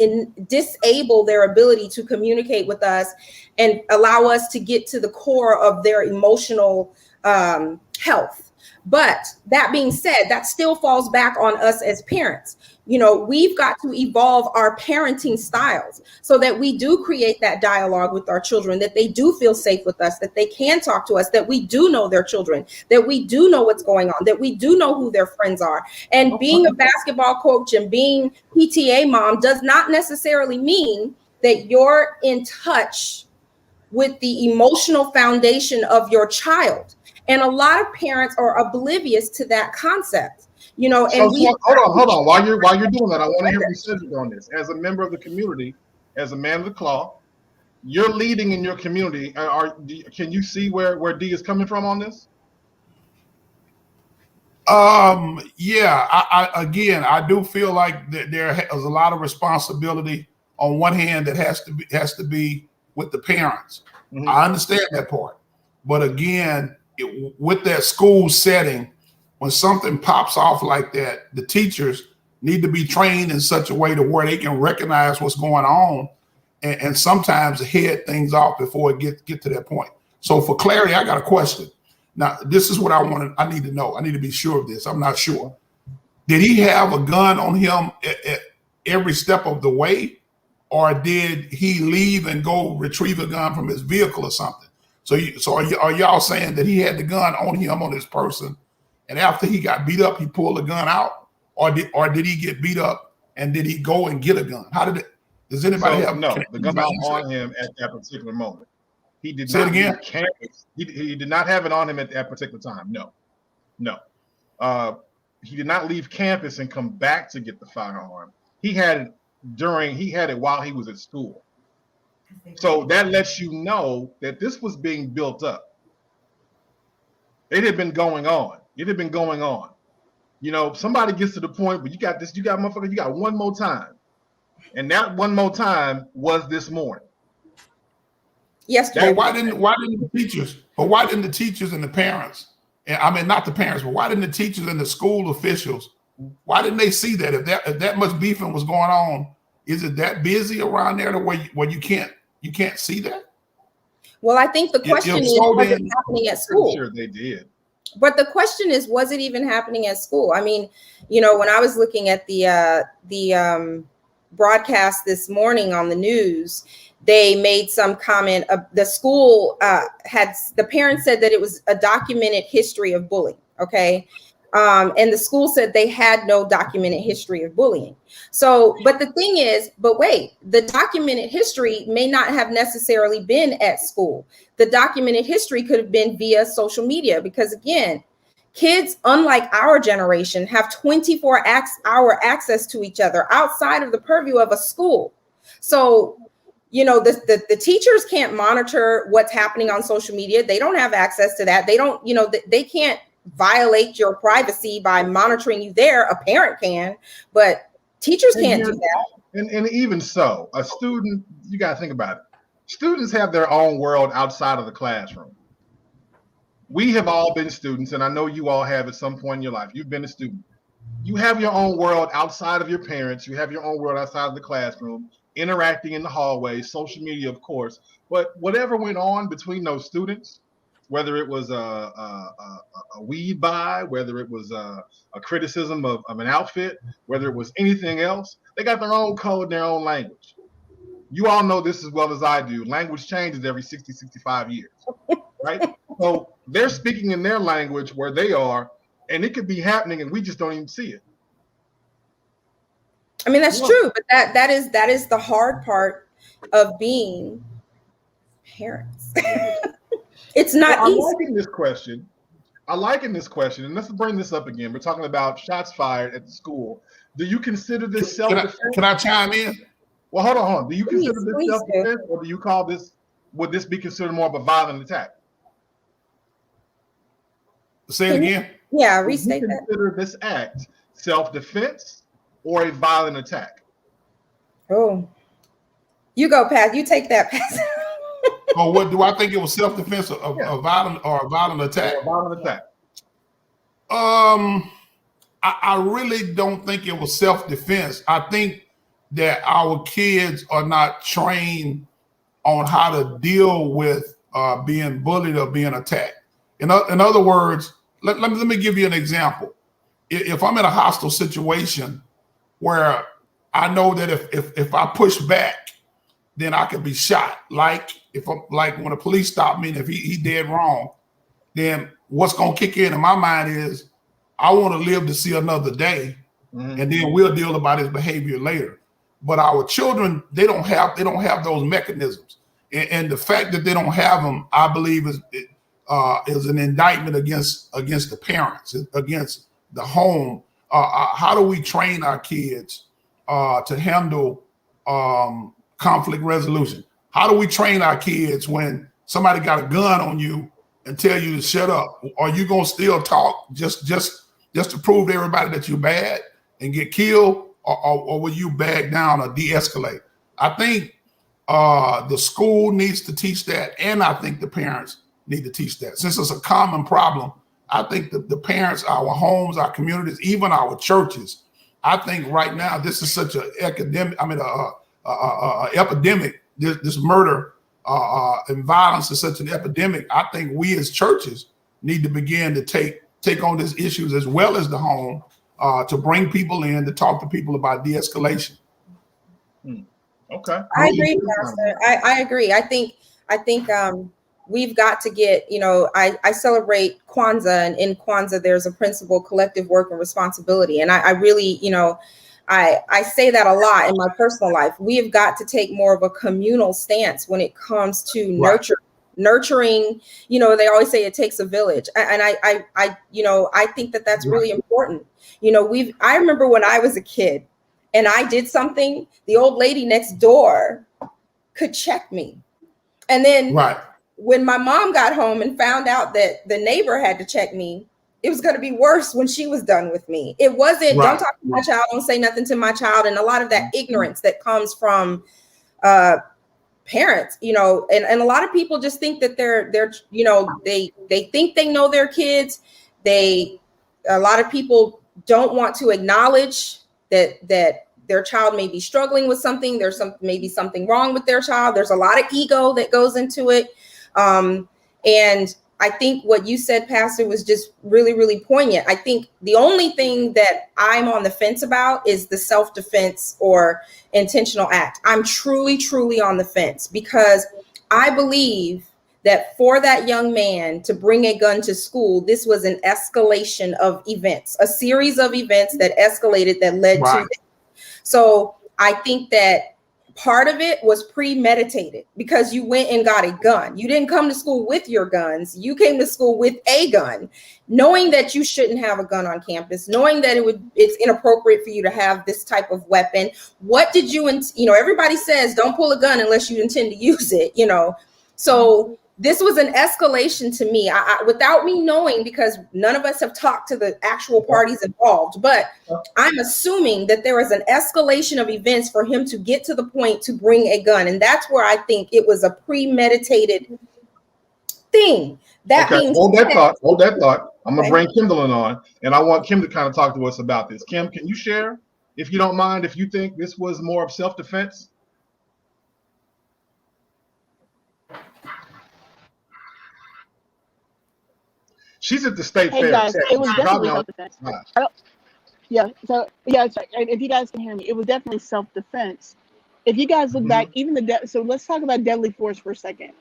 disable their ability to communicate with us and allow us to get to the core of their emotional health. But that being said, that still falls back on us as parents. We've got to evolve our parenting styles so that we do create that dialogue with our children, that they do feel safe with us, that they can talk to us, that we do know their children, that we do know what's going on, that we do know who their friends are. And being a basketball coach and being PTA mom does not necessarily mean that you're in touch with the emotional foundation of your child. And a lot of parents are oblivious to that concept. And hold on. While you're doing that, I want to hear from Cedric on this. As a member of the community, as a man of the cloth, you're leading in your community. Can you see where D is coming from on this? Yeah. I do feel like that there is a lot of responsibility on one hand that has to be with the parents. Mm-hmm. I understand that part, but again, with that school setting, when something pops off like that, the teachers need to be trained in such a way to where they can recognize what's going on and sometimes head things off before it get to that point. So for clarity, I got a question. Now, this is what I need to know. I need to be sure of this. I'm not sure. Did he have a gun on him at every step of the way? Or did he leave and go retrieve a gun from his vehicle or something? So are y'all saying that he had the gun on him, on his person, and after he got beat up, he pulled the gun out? Or did he get beat up and did he go and get a gun? How did it? Does anybody have? No, the gun was on him at that particular moment. He did Say not it again. leave campus. He did not have it on him at that particular time. No. He did not leave campus and come back to get the firearm. He had it while he was at school. So that lets you know that this was being built up. It had been going on. You know, somebody gets to the point where you got one more time. And that one more time was this morning. Yesterday. Why didn't the teachers and the parents, and I mean not the parents, but why didn't the teachers and the school officials, why didn't they see that? If that much beefing was going on, is it that busy around there where you can't see that? Well, I think the question is, was it happening at school? Sure, they did. But the question is, was it even happening at school? I mean, you know, when I was looking at the broadcast this morning on the news, they made some comment of the school the parents said that it was a documented history of bullying. Okay. And the school said they had no documented history of bullying. So, but the thing is, wait, the documented history may not have necessarily been at school. The documented history could have been via social media, because again, kids, unlike our generation, have 24-hour access to each other outside of the purview of a school. So, you know, the teachers can't monitor what's happening on social media. They don't have access to that. They don't, you know, they can't violate your privacy by monitoring you there. A parent can, but teachers can't do that. And even so, a student, you got to think about it. Students have their own world outside of the classroom. We have all been students, and I know you all have at some point in your life. You've been a student. You have your own world outside of your parents. You have your own world outside of the classroom, interacting in the hallway, social media, of course. But whatever went on between those students, whether it was a weed buy, whether it was a criticism of an outfit, whether it was anything else, they got their own code, their own language. You all know this as well as I do. Language changes every 60, 65 years, right? So they're speaking in their language where they are, and it could be happening, and we just don't even see it. I mean, that's true, but that is the hard part of being parents. It's not easy. I like in this question, and let's bring this up again. We're talking about shots fired at the school. Do you consider this self-defense? Can I chime in? Well, hold on. Do you consider this self-defense, or do you call this? Would this be considered more of a violent attack? Say it again. Yeah, restate that. Do you consider this act self-defense or a violent attack? Oh, you go, Pat. You take that, Pat. Oh, what do I think it was self-defense or a violent attack? A violent attack. I really don't think it was self-defense. I think that our kids are not trained on how to deal with being bullied or being attacked. In other words, let me give you an example. If I'm in a hostile situation where I know that if I push back, then I could be shot. Like when the police stop me and if he dead wrong, then what's gonna kick in my mind is I want to live to see another day, and then we'll deal about his behavior later. But our children, they don't have those mechanisms, and the fact that they don't have them, I believe, is an indictment against the parents, against the home. How do we train our kids to handle conflict resolution? How do we train our kids when somebody got a gun on you and tell you to shut up? Are you gonna still talk just to prove to everybody that you're bad and get killed, or will you back down or de-escalate? I think the school needs to teach that, and I think the parents need to teach that. Since it's a common problem, I think the parents, our homes, our communities, even our churches, I think right now this is such an epidemic. This murder and violence is such an epidemic. I think we as churches need to begin to take on these issues as well as the home, to bring people in to talk to people about de-escalation. Okay. I agree, Pastor. I agree. I think we've got to get, I celebrate Kwanzaa, and in Kwanzaa there's a principle, collective work and responsibility. And I really, I say that a lot in my personal life. We have got to take more of a communal stance when it comes to nurturing. They always say it takes a village. And I think that that's really important. I remember when I was a kid and I did something, the old lady next door could check me. And then when my mom got home and found out that the neighbor had to check me, it was going to be worse when she was done with me. It wasn't, don't talk to my child, don't say nothing to my child. And a lot of that ignorance that comes from parents, and a lot of people just think that they're they think they know their kids. A lot of people don't want to acknowledge that their child may be struggling with something. There's maybe something wrong with their child. There's a lot of ego that goes into it. And I think what you said, Pastor, was just really, really poignant. I think the only thing that I'm on the fence about is the self-defense or intentional act. I'm truly, truly on the fence, because I believe that for that young man to bring a gun to school, this was an escalation of events, a series of events that escalated that led to that. So I think that part of it was premeditated, because you went and got a gun. You didn't come to school with your guns. You came to school with a gun, knowing that you shouldn't have a gun on campus, knowing that it's inappropriate for you to have this type of weapon. What did you, everybody says don't pull a gun unless you intend to use it, So this was an escalation to me, without me knowing, because none of us have talked to the actual parties involved. But I'm assuming that there was an escalation of events for him to get to the point to bring a gun. And that's where I think it was a premeditated thing. Hold that thought. I'm going to bring Kimberlyn on, and I want Kim to kind of talk to us about this. Kim, can you share, if you don't mind, if you think this was more of self-defense? She's at the state fair. Guys, it was definitely self-defense. If you guys can hear me, it was definitely self-defense. If you guys look back, even so let's talk about deadly force for a second.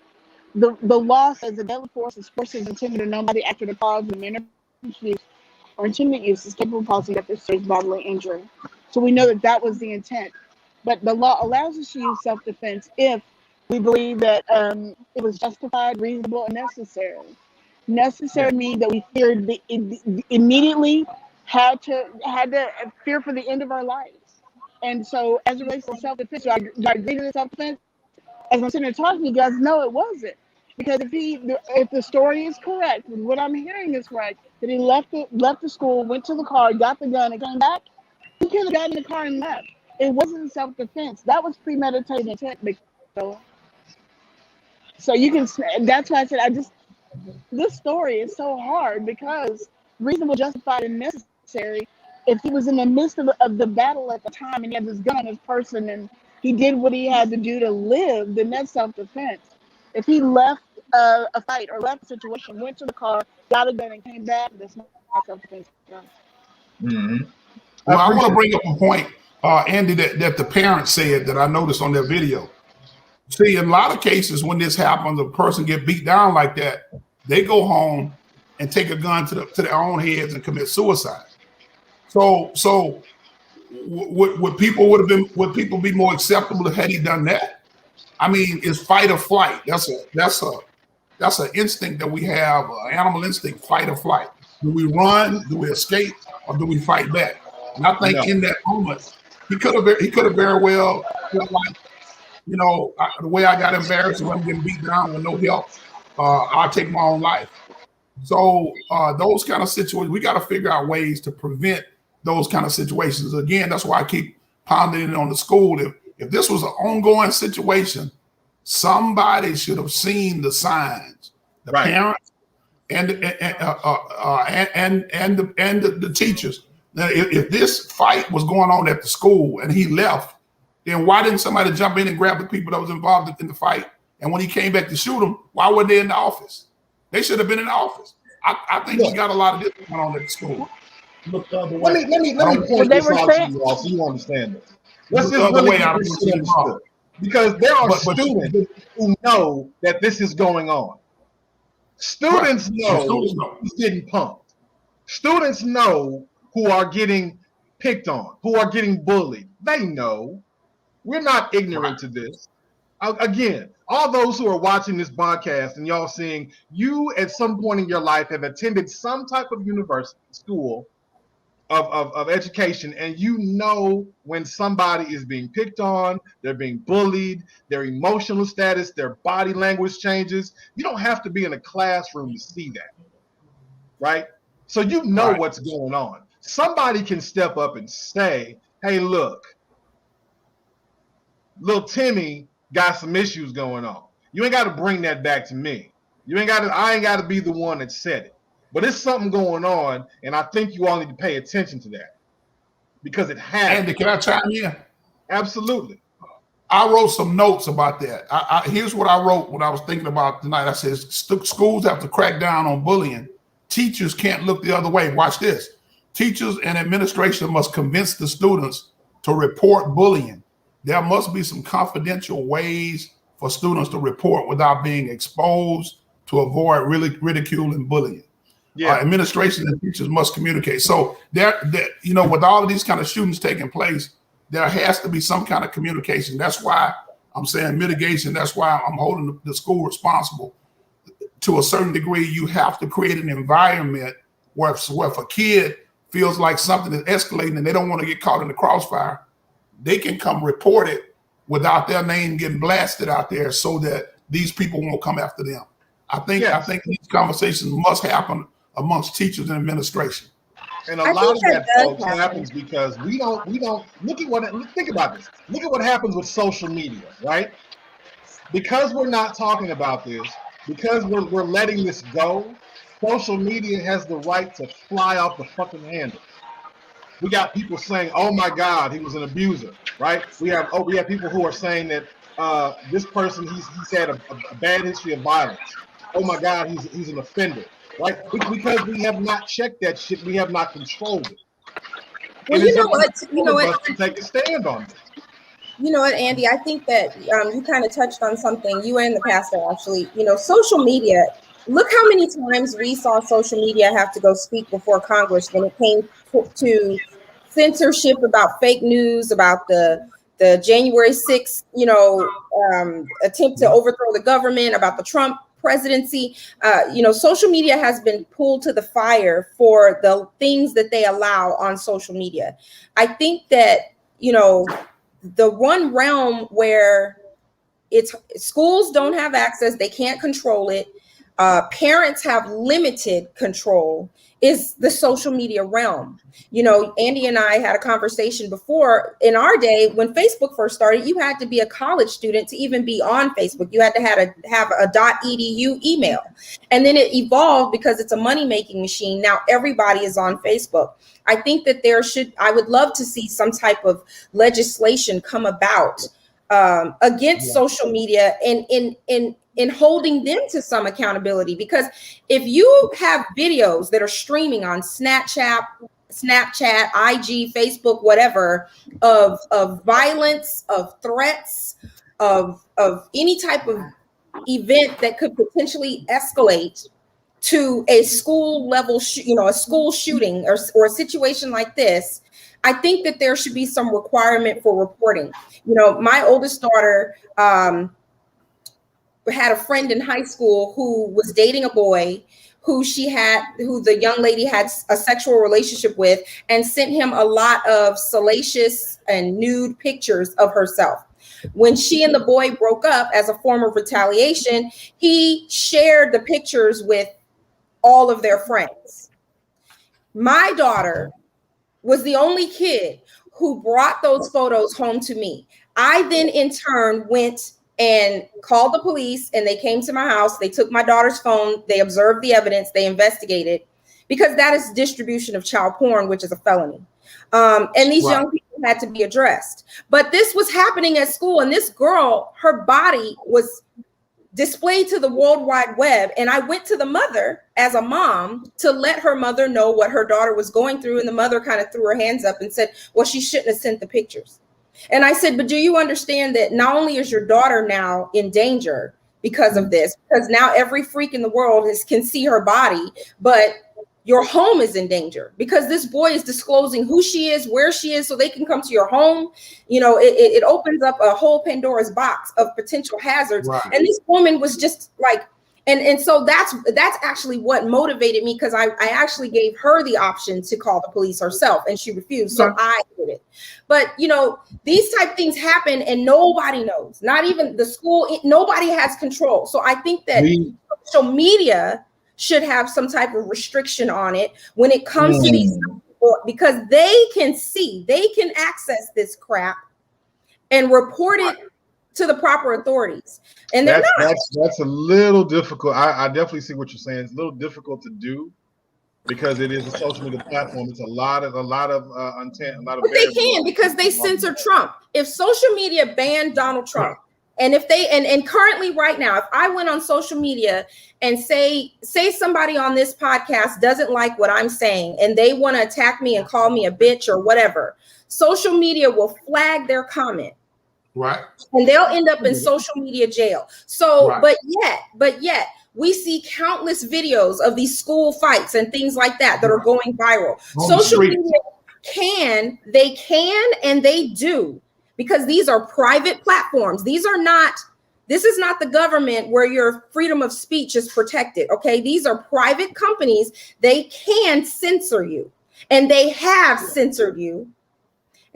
The law says the deadly force is force is intended to nobody after the cause of manner use or intended use is capable of causing death or serious bodily injury. So we know that was the intent. But the law allows us to use self-defense if we believe that it was justified, reasonable, and necessary. Necessary means that we feared immediately had to fear for the end of our lives. And so as it relates to self-defense, do I agree to the self-defense? As I'm sitting there talking, you guys know it wasn't. Because if the story is correct, what I'm hearing is correct, that he left the school, went to the car, got the gun, and came back, he could have gotten in the car and left. It wasn't self-defense. That was premeditated intent. So you can, that's why I said, this story is so hard, because reasonable, justified, and necessary. If he was in the midst of the battle at the time and he had this gun on his person and he did what he had to do to live, then that's self-defense. If he left a fight or left a situation, went to the car, got a gun, and came back, that's not self-defense. Well, I want to bring up a point, Andy, that the parents said that I noticed on their video. See, in a lot of cases, when this happens, a person get beat down like that, they go home and take a gun to their own heads and commit suicide. So would people be more acceptable had he done that? I mean, it's fight or flight. That's an instinct that we have, an animal instinct, fight or flight. Do we run? Do we escape? Or do we fight back? And I think in that moment, he could have very well felt like, the way I got embarrassed when I'm getting beat down with no help, I'll take my own life. So those kind of situations, we got to figure out ways to prevent those kind of situations. Again, that's why I keep pounding it on the school. If this was an ongoing situation, somebody should have seen the signs. The parents and the teachers. Now, if this fight was going on at the school and he left, then why didn't somebody jump in and grab the people that was involved in the fight? And when he came back to shoot them, why weren't they in the office? They should have been in the office. I think we got a lot of this going on at the school. Look the other Let way. me point they this were out to saying- you all so you understand this. Let's Look the just other really way. I get don't this see shit it wrong. understood. Because there are But students who know that this is going on. Students Right. know Students know. who's getting pumped. Students know who are getting picked on, who are getting bullied. They know. We're not ignorant to this. Again, all those who are watching this podcast and y'all seeing, you at some point in your life have attended some type of university, school of education, and you know when somebody is being picked on, they're being bullied, their emotional status, their body language changes. You don't have to be in a classroom to see that, right? So you know Right. what's going on. Somebody can step up and say, hey, look, little Timmy got some issues going on. You ain't got to bring that back to me. I ain't got to be the one that said it. But it's something going on, and I think you all need to pay attention to that. Because it has. Andy, can I chime in? Absolutely. I wrote some notes about that. Here's what I wrote when I was thinking about tonight. I said schools have to crack down on bullying. Teachers can't look the other way. Watch this. Teachers and administration must convince the students to report bullying. There must be some confidential ways for students to report without being exposed to avoid ridicule and bullying. Yeah. Administration and teachers must communicate. So with all of these kind of shootings taking place, there has to be some kind of communication. That's why I'm saying mitigation. That's why I'm holding the school responsible. To a certain degree, you have to create an environment where if a kid feels like something is escalating and they don't want to get caught in the crossfire, they can come report it without their name getting blasted out there so that these people won't come after them. I think these conversations must happen amongst teachers and administration. And a lot of that, folks, happens because we don't think about this. Look at what happens with social media, right? Because we're not talking about this, because we're letting this go, social media has the right to fly off the fucking handle. We got people saying, "Oh my God, he was an abuser," right? We have people who are saying that this person he's had a bad history of violence. Oh my God, he's an offender, right? Because we have not checked that shit, we have not controlled it. Well, you know what? To take a stand on it. You know what, Andy? I think that you kind of touched on something. You and the pastor, actually. Social media. Look how many times we saw social media have to go speak before Congress when it came to censorship about fake news, about the January 6th, attempt to overthrow the government, about the Trump presidency. Social media has been pulled to the fire for the things that they allow on social media. I think that, the one realm where schools don't have access, they can't control it. Parents have limited control is the social media realm. Andy and I had a conversation before. In our day, when Facebook first started, you had to be a college student to even be on Facebook. You had to have a .edu email. And then it evolved because it's a money-making machine. Now everybody is on Facebook. I think that I would love to see some type of legislation come about against social media and in holding them to some accountability. Because if you have videos that are streaming on Snapchat, IG, Facebook, whatever, of violence, of threats, of any type of event that could potentially escalate to a school level, a school shooting or a situation like this, I think that there should be some requirement for reporting. My oldest daughter had a friend in high school who was dating a boy who the young lady had a sexual relationship with, and sent him a lot of salacious and nude pictures of herself. When she and the boy broke up as a form of retaliation, he shared the pictures with all of their friends. My daughter was the only kid who brought those photos home to me. I then in turn went and called the police, and they came to my house. They took my daughter's phone. They observed the evidence. They investigated, because that is distribution of child porn, which is a felony. And these young people had to be addressed. But this was happening at school, and this girl, her body was displayed to the World Wide Web. And I went to the mother as a mom to let her mother know what her daughter was going through. And the mother kind of threw her hands up and said, well, she shouldn't have sent the pictures. And I said, but do you understand that not only is your daughter now in danger because of this, because now every freak in the world can see her body, but your home is in danger because this boy is disclosing who she is, where she is, so they can come to your home. It opens up a whole Pandora's box of potential hazards. Right. And this woman was just like, and so that's actually what motivated me, because I actually gave her the option to call the police herself and she refused. So I did it. But these type things happen and nobody knows, not even the school, nobody has control. So I think that social media should have some type of restriction on it when it comes to these people, because they can access this crap and report it to the proper authorities. And that's a little difficult. I definitely see what you're saying. It's a little difficult to do because it is a social media platform. It's a lot of intent, a lot of. But they can, because they censor Trump. If social media banned Donald Trump, and if they and currently right now, if I went on social media and say somebody on this podcast doesn't like what I'm saying and they want to attack me and call me a bitch or whatever, social media will flag their comment. Right. And they'll end up in social media jail. So, but yet we see countless videos of these school fights and things like that are going viral. Social media can and they do, because these are private platforms. This is not the government where your freedom of speech is protected. Okay. These are private companies. They can censor you, and they have censored you.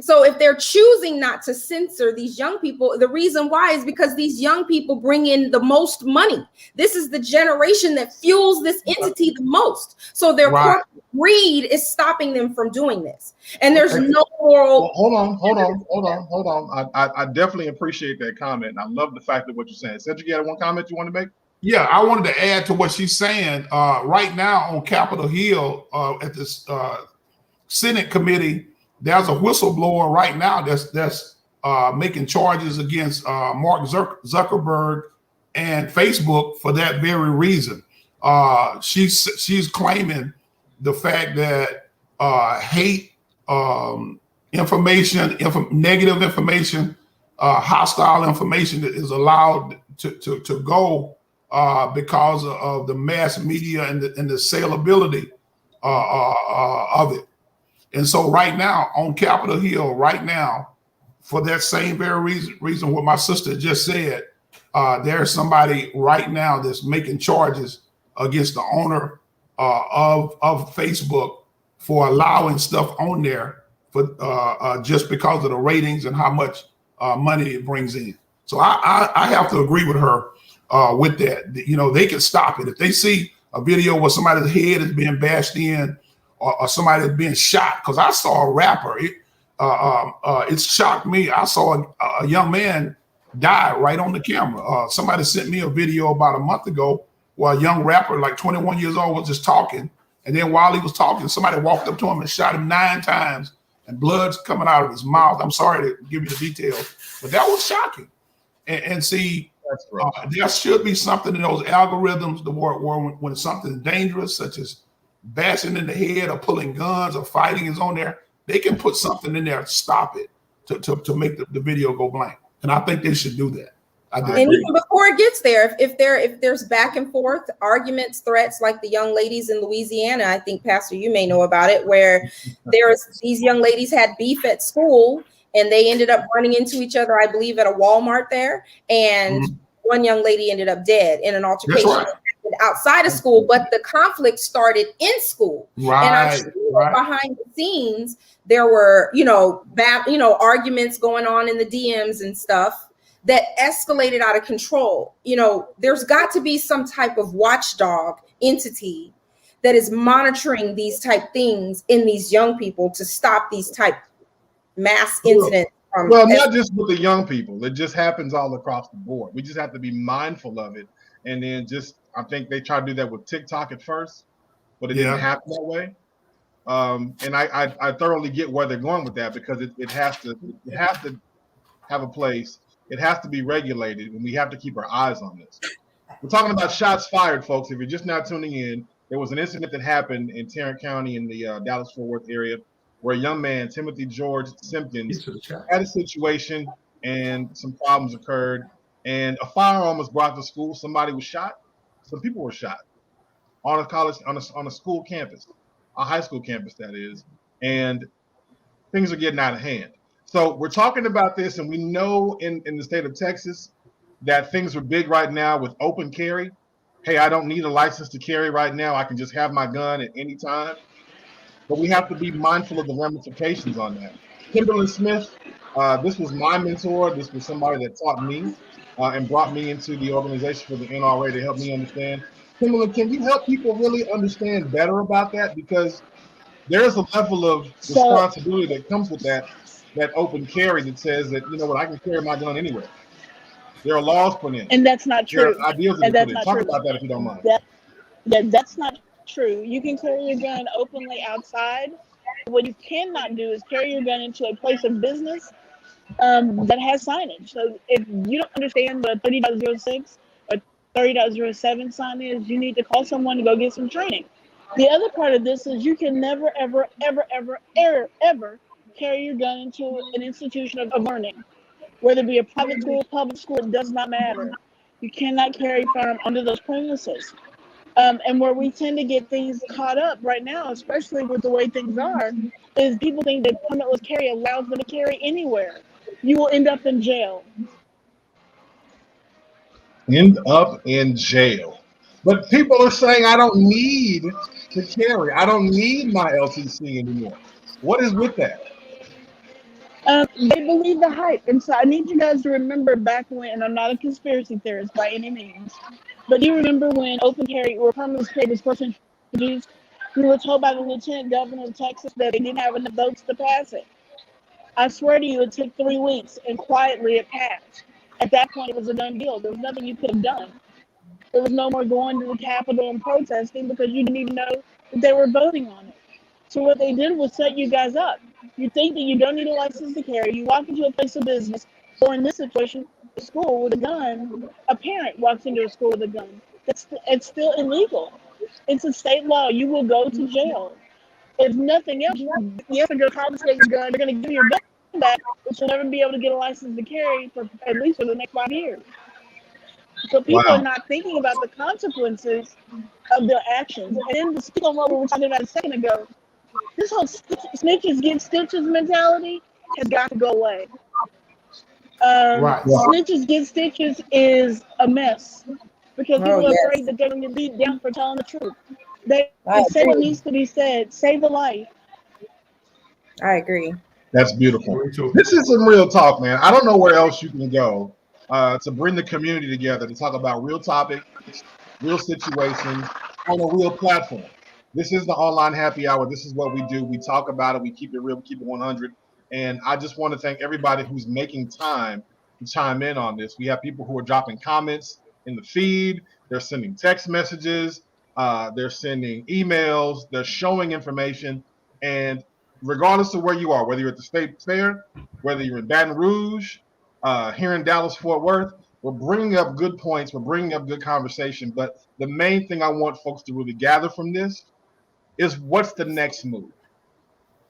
So if they're choosing not to censor these young people, the reason why is because these young people bring in the most money. This is the generation that fuels this entity the most. So their corporate greed is stopping them from doing this. And there's no moral. Well, hold on. I definitely appreciate that comment. And I love the fact that what you're saying. Cedric, you had one comment you want to make? Yeah, I wanted to add to what she's saying. Right now on Capitol Hill, at this Senate committee, there's a whistleblower right now that's making charges against Mark Zuckerberg and Facebook for that very reason. She's claiming the fact that hate information, negative information, hostile information is allowed to go because of the mass media and the saleability of it. And so right now on Capitol Hill, for that same very reason what my sister just said, there's somebody right now that's making charges against the owner of Facebook for allowing stuff on there for just because of the ratings and how much money it brings in. So I have to agree with her with that. They can stop it. If they see a video where somebody's head is being bashed in, or somebody that's being shot, because I saw a rapper. It shocked me. I saw a young man die right on the camera. Somebody sent me a video about a month ago where a young rapper, like 21 years old, was just talking. And then while he was talking, somebody walked up to him and shot him 9 times, and blood's coming out of his mouth. I'm sorry to give you the details, but that was shocking. And see, there should be something in those algorithms where when something dangerous, such as bashing in the head or pulling guns or fighting is on there, they can put something in there to stop it, to make the video go blank. And I think they should do that. And even before it gets there, if there's back and forth arguments, threats, like the young ladies in Louisiana, I think, Pastor, you may know about it, where these young ladies had beef at school and they ended up running into each other, I believe, at a Walmart there. And one young lady ended up dead in an altercation outside of school, but the conflict started in school. And I'm sure behind the scenes, there were, arguments going on in the DMs and stuff that escalated out of control. There's got to be some type of watchdog entity that is monitoring these type things in these young people to stop these type mass incidents. Well, not just with the young people. It just happens all across the board. We just have to be mindful of it. And then I think they tried to do that with TikTok at first, but it didn't happen that way. And I thoroughly get where they're going with that, because it has to have a place. It has to be regulated, and we have to keep our eyes on this. We're talking about shots fired, folks. If you're just now tuning in, there was an incident that happened in Tarrant County in the Dallas-Fort Worth area where a young man, Timothy George Simpkins, had a situation and some problems occurred, and a firearm was brought to school. Somebody was shot. Some people were shot on a college, on a school campus, a high school campus, that is, and things are getting out of hand. So we're talking about this, and we know in the state of Texas that things are big right now with open carry. Hey, I don't need a license to carry right now. I can just have my gun at any time. But we have to be mindful of the ramifications on that. Kimberly Smith, this was my mentor. This was somebody that taught me and brought me into the organization for the NRA to help me understand. Kimberly, can you help people really understand better about that? Because there's a level of So, responsibility that comes with that open carry that says that, you know what, I can carry my gun anywhere. There are laws put in. and that's not There true. are ideas that And are put that's in. not Talk true. about that if you don't mind. That's not true. You can carry your gun openly outside. What you cannot do is carry your gun into a place of business that has signage. So if you don't understand what a 30.06 or 30.07 sign is, you need to call someone to go get some training. The other part of this is you can never, ever, ever, ever, ever, ever carry your gun into an institution of learning, whether it be a private school, public school, it does not matter. You cannot carry a firearm under those premises. And where we tend to get things caught up right now, especially with the way things are, is people think that permitless carry allows them to carry anywhere. You will end up in jail. End up in jail. But people are saying I don't need to carry. I don't need my LTC anymore. What is with that? They believe the hype. And so I need you guys to remember back when, and I'm not a conspiracy theorist by any means, but do you remember when open carry or permitless carry was first introduced? We were told by the lieutenant governor of Texas that they didn't have enough votes to pass it. I swear to you, it took 3 weeks, and quietly it passed. At that point, it was a done deal. There was nothing you could have done. There was no more going to the Capitol and protesting because you didn't even know that they were voting on it. So what they did was set you guys up. You think that you don't need a license to carry. You walk into a place of business, or in this situation, a school with a gun. A parent walks into a school with a gun. It's still illegal. It's a state law. You will go to jail. If nothing else, you have to go confiscate your gun. They're going to give you your gun back, but you'll never be able to get a license to carry for at least for the next 5 years. So people are Wow. not thinking about the consequences of their actions. And then to speak on what we were talking about a second ago, this whole snitches get stitches mentality has got to go away. Right. Snitches get stitches is a mess because Oh, people are yes. afraid that they're going to get beat down for telling the truth. They I say what agree. needs to be said. Save a life. I agree. That's beautiful. Very true. This is some real talk, man. I don't know where else you can go to bring the community together to talk about real topics, real situations on a real platform. This is the online happy hour. This is what we do. We talk about it. We keep it real. We keep it 100. And I just want to thank everybody who's making time to chime in on this. We have people who are dropping comments in the feed. They're sending text messages. They're sending emails. They're showing information. And regardless of where you are, whether you're at the state fair, whether you're in Baton Rouge, here in Dallas, Fort Worth, we're bringing up good points. We're bringing up good conversation. But the main thing I want folks to really gather from this is what's the next move,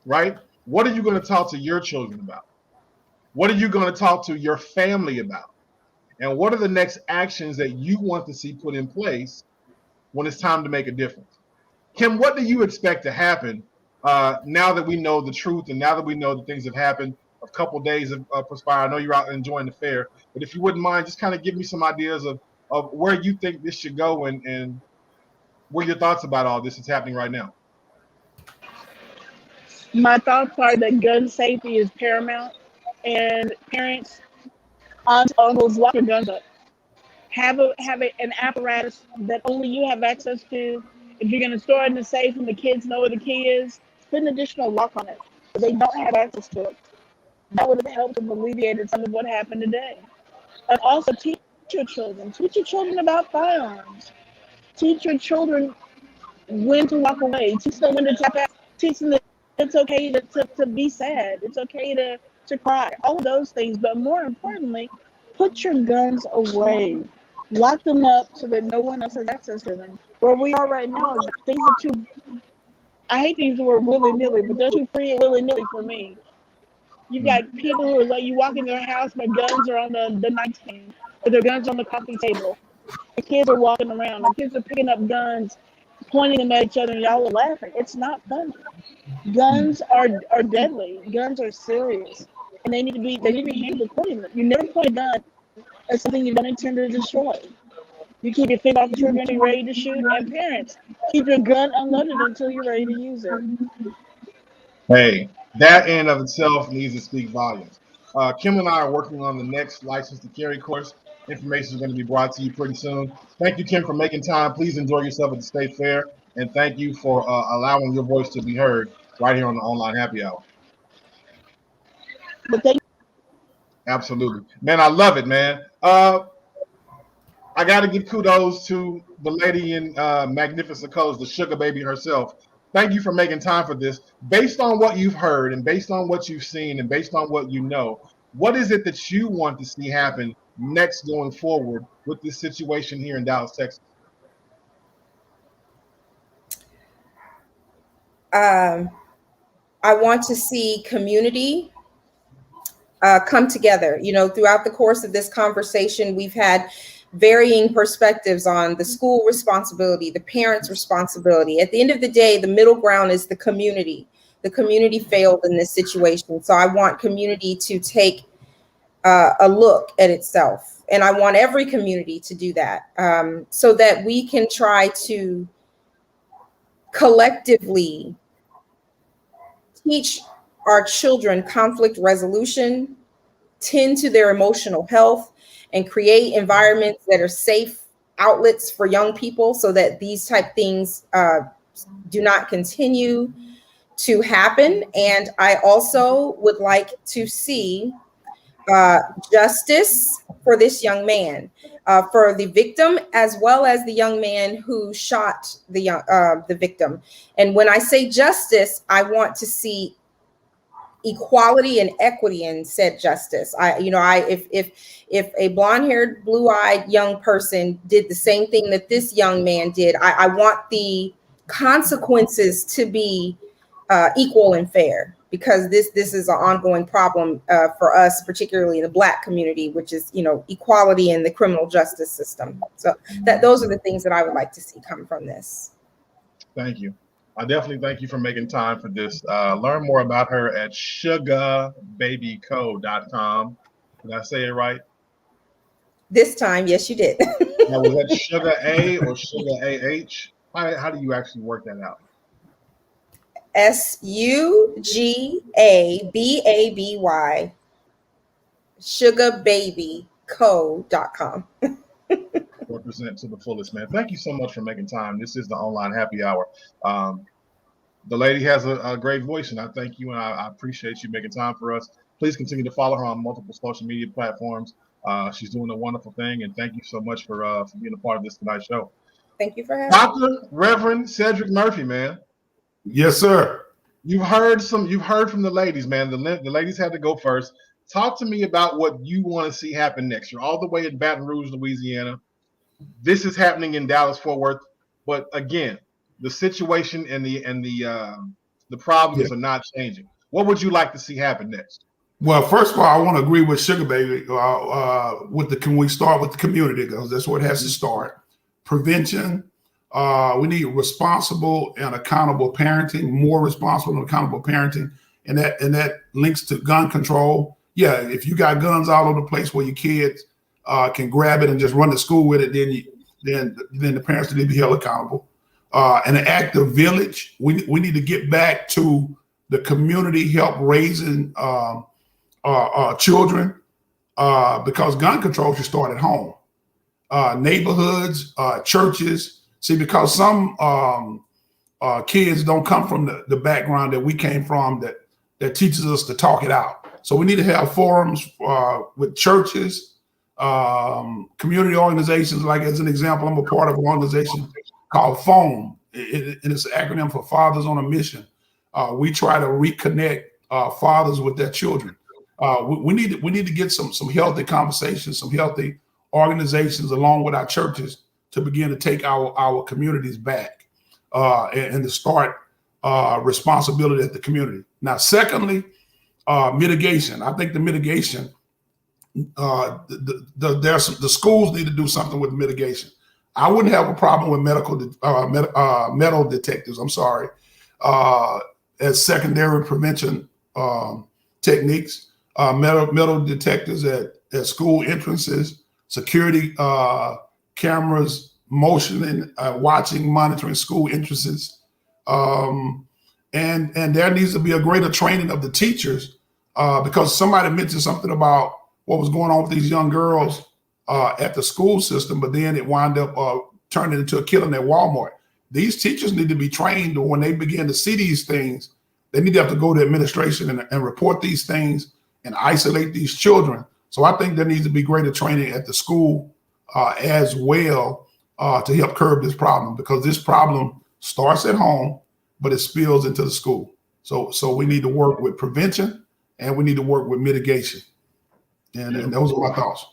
right? What are you going to talk to your children about? What are you going to talk to your family about? And what are the next actions that you want to see put in place when it's time to make a difference? Kim, what do you expect to happen now that we know the truth and now that we know the things have happened? A couple of days have perspired. I know you're out enjoying the fair, but if you wouldn't mind, just kind of give me some ideas of where you think this should go and what are your thoughts about all this that's happening right now? My thoughts are that gun safety is paramount, and parents, aunts, uncles, lock your guns up. Have an apparatus that only you have access to. If you're going to store it in the safe and the kids know where the key is, put an additional lock on it. But they don't have access to it. That would have helped have alleviated some of what happened today. And also teach your children. Teach your children about firearms. Teach your children when to walk away. Teach them when to tap out. Teach them that it's okay to be sad. It's okay to cry. All of those things. But more importantly, put your guns away. Lock them up so that no one else has access to them. Where we are right now, things are too, I hate to use the word willy-nilly, but they're too free and willy-nilly for me. You've got people who are like, you walk in their house, their guns are on the nightstand, or their guns on the coffee table. The kids are walking around. The kids are picking up guns, pointing them at each other, and y'all are laughing. It's not funny. Guns are deadly. Guns are serious, and they need to be handled accordingly. You never point a gun at something you don't intend to destroy. You keep your finger off the trigger and you're ready to shoot. And parents, keep your gun unloaded until you're ready to use it. Hey, that in of itself needs to speak volumes. Kim and I are working on the next license to carry course. Information is going to be brought to you pretty soon. Thank you, Kim, for making time. Please enjoy yourself at the State Fair, and thank you for allowing your voice to be heard right here on the Online Happy Hour. But thank Absolutely, man. I love it, man. I got to give kudos to the lady in magnificent colors, the sugar baby herself. Thank you for making time for this. Based on what you've heard and based on what you've seen and based on what you know, what is it that you want to see happen next going forward with this situation here in Dallas, Texas? I want to see community come together. You know, throughout the course of this conversation, we've had varying perspectives on the school responsibility, the parents' responsibility. At the end of the day, the middle ground is the community. The community failed in this situation. So I want community to take a look at itself. And I want every community to do that so that we can try to collectively teach our children conflict resolution, tend to their emotional health, and create environments that are safe outlets for young people so that these type things do not continue to happen. And I also would like to see justice for this young man, for the victim, as well as the young man who shot the victim. And when I say justice, I want to see equality and equity in said justice. If a blonde-haired, blue-eyed young person did the same thing that this young man did, I want the consequences to be equal and fair, because this is an ongoing problem for us, particularly in the Black community, which is, you know, equality in the criminal justice system. So those are the things that I would like to see come from this. Thank you. I definitely thank you for making time for this. Learn more about her at sugarbabyco.com. Did I say it right? This time, yes, you did. Now, was that Sugar A or Sugar AH? How do you actually work that out? SUGABABY, sugarbabyco.com. Represent to the fullest, man. Thank you so much for making time. This is the Online Happy Hour. The lady has a great voice, and I thank you, and I appreciate you making time for us. Please continue to follow her on multiple social media platforms. She's doing a wonderful thing, and thank you so much for being a part of this tonight's show. Thank you for having Dr. Reverend Cedric Murphy, man. Yes, sir. You've heard from the ladies, man. The ladies had to go first. Talk to me about what you want to see happen next. You're all the way in Baton Rouge, Louisiana. This is happening in Dallas, Fort Worth, but again, the situation and the problems are not changing. What would you like to see happen next? Well, first of all, I want to agree with Sugar Baby. Can we start with the community? Because that's where it has to start. Prevention. We need responsible and accountable parenting. More responsible and accountable parenting, and that links to gun control. Yeah, if you got guns all over the place where your kids can grab it and just run to school with it, then the parents need to be held accountable. And an active village. We need to get back to the community help raising children, because gun control should start at home, neighborhoods, churches. See, because some kids don't come from the background that we came from that teaches us to talk it out. So we need to have forums with churches, community organizations. Like, as an example, I'm a part of an organization called FOAM, and it's an acronym for Fathers on a Mission. We try to reconnect fathers with their children. We need to get some healthy conversations, some healthy organizations along with our churches to begin to take our communities back and to start responsibility at the community. Now, secondly, mitigation. I think the mitigation, the schools need to do something with mitigation. I wouldn't have a problem with metal detectors. I'm sorry, as secondary prevention techniques. Metal detectors at school entrances, security cameras, motioning, watching, monitoring school entrances. And there needs to be a greater training of the teachers because somebody mentioned something about what was going on with these young girls at the school system, but then it wound up turning into a killing at Walmart. These teachers need to be trained, or when they begin to see these things, they need to have to go to administration and report these things and isolate these children. So I think there needs to be greater training at the school as well to help curb this problem, because this problem starts at home, but it spills into the school. So we need to work with prevention and we need to work with mitigation. And those are my thoughts.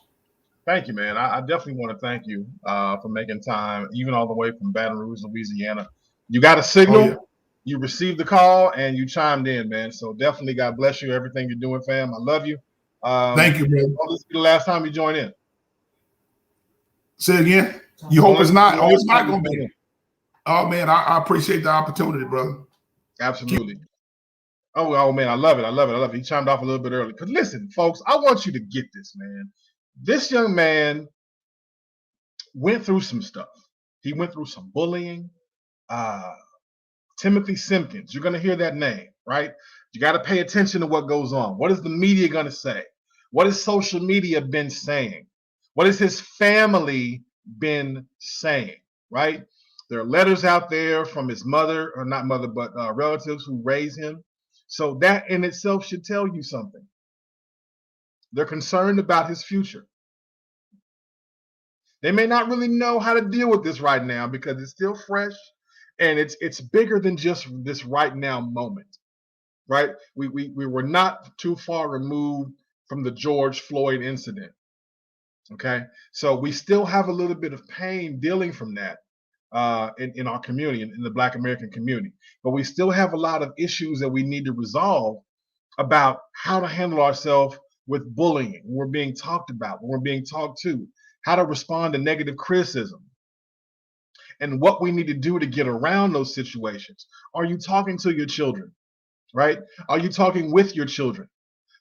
Thank you, man. I definitely want to thank you for making time, even all the way from Baton Rouge, Louisiana. You got a signal. Oh, yeah. You received the call and you chimed in, man. So definitely, God bless you. Everything you're doing, fam. I love you. Thank you, brother. This will be the last time you join in. Say it again. You hope it's not. Oh, it's not going to be. Oh, man, I appreciate the opportunity, brother. Absolutely. Oh, man, I love it. I love it. I love it. He chimed off a little bit early. Because listen, folks, I want you to get this, man. This young man went through some stuff. He went through some bullying. Timothy Simpkins, you're going to hear that name, right? You got to pay attention to what goes on. What is the media going to say? What has social media been saying? What has his family been saying, right? There are letters out there from his mother, or not mother, but relatives who raised him. So that in itself should tell you something. They're concerned about his future. They may not really know how to deal with this right now because it's still fresh. And it's bigger than just this right now moment, right? We were not too far removed from the George Floyd incident, okay? So we still have a little bit of pain dealing from that in our community, in the Black American community. But we still have a lot of issues that we need to resolve about how to handle ourselves with bullying when we're being talked about, when we're being talked to, how to respond to negative criticism, and what we need to do to get around those situations. Are you talking to your children, right? Are you talking with your children?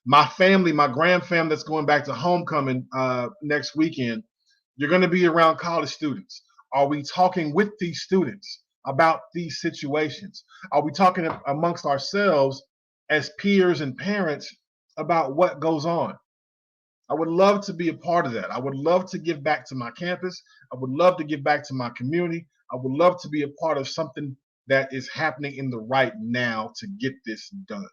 My family, my grand fam that's going back to homecoming next weekend, you're going to be around college students. Are we talking with these students about these situations? Are we talking amongst ourselves as peers and parents about what goes on? I would love to be a part of that. I would love to give back to my campus. I would love to give back to my community. I would love to be a part of something that is happening in the right now to get this done.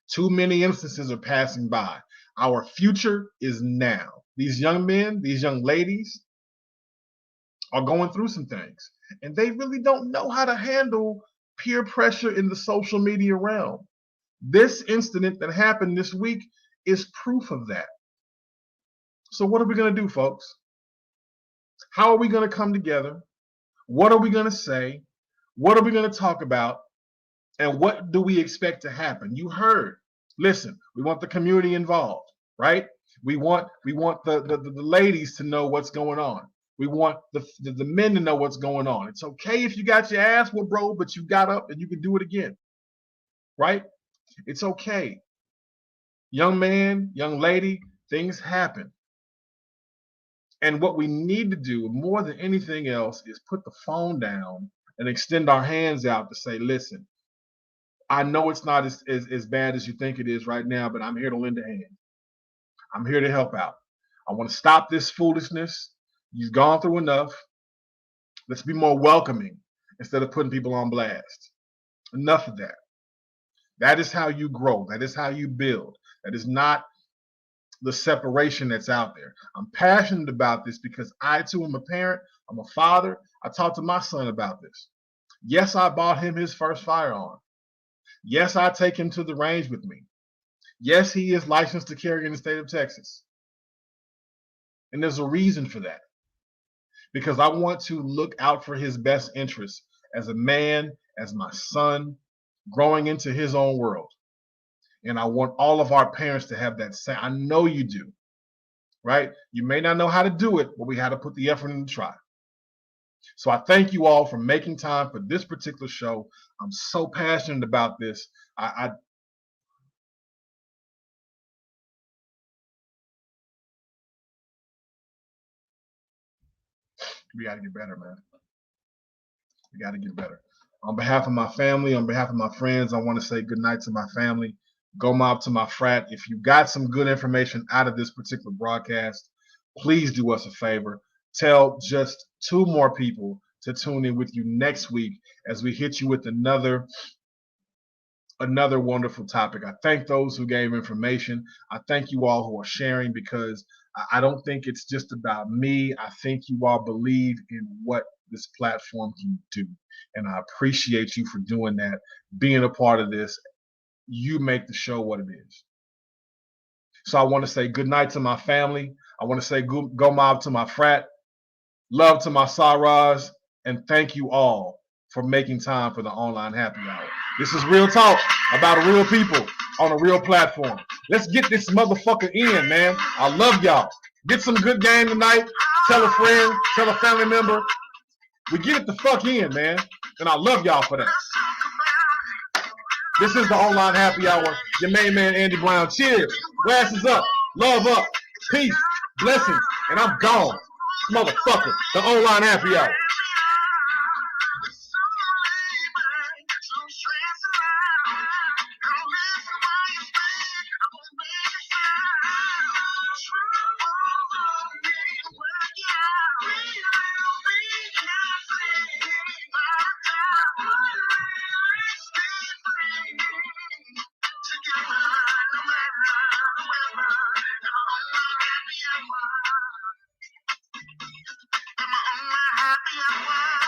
Too many instances are passing by. Our future is now. These young men, these young ladies are going through some things, and they really don't know how to handle peer pressure in the social media realm. This incident that happened this week is proof of that. So what are we going to do, folks? How are we going to come together? What are we going to say? What are we going to talk about? And what do we expect to happen? You heard. Listen, we want the community involved, right? We want the ladies to know what's going on. We want the men to know what's going on. It's okay if you got your ass whooped, bro, but you got up and you can do it again, right? It's okay. Young man, young lady, things happen. And what we need to do more than anything else is put the phone down and extend our hands out to say, listen, I know it's not as bad as you think it is right now, but I'm here to lend a hand. I'm here to help out. I want to stop this foolishness. You've gone through enough. Let's be more welcoming instead of putting people on blast. Enough of that. That is how you grow. That is how you build. That is not the separation that's out there. I'm passionate about this because I too am a parent. I'm a father. I talked to my son about this. Yes, I bought him his first firearm. Yes, I take him to the range with me. Yes, he is licensed to carry in the state of Texas. And there's a reason for that. Because I want to look out for his best interests as a man, as my son, growing into his own world. And I want all of our parents to have that same. I know you do, right? You may not know how to do it, but we had to put the effort in to try. So I thank you all for making time for this particular show. I'm so passionate about this. We got to get better, man. We got to get better. On behalf of my family, on behalf of my friends, I want to say good night to my family. Go mob to my frat. If you got some good information out of this particular broadcast, please do us a favor. Tell just 2 more people to tune in with you next week as we hit you with another wonderful topic. I thank those who gave information. I thank you all who are sharing, because I don't think it's just about me. I think you all believe in what this platform can do. And I appreciate you for doing that, being a part of this. You make the show what it is. So I want to say good night to my family. I want to say go mob to my frat. Love to my Saras. And thank you all for making time for the online happy hour. This is real talk about real people on a real platform. Let's get this motherfucker in, man. I love y'all. Get some good game tonight. Tell a friend, tell a family member. We get it the fuck in, man. And I love y'all for that. This is the online happy hour. Your main man, Andy Brown. Cheers. Glasses up. Love up. Peace. Blessings. And I'm gone. Motherfucker. The online happy hour. Happy hour.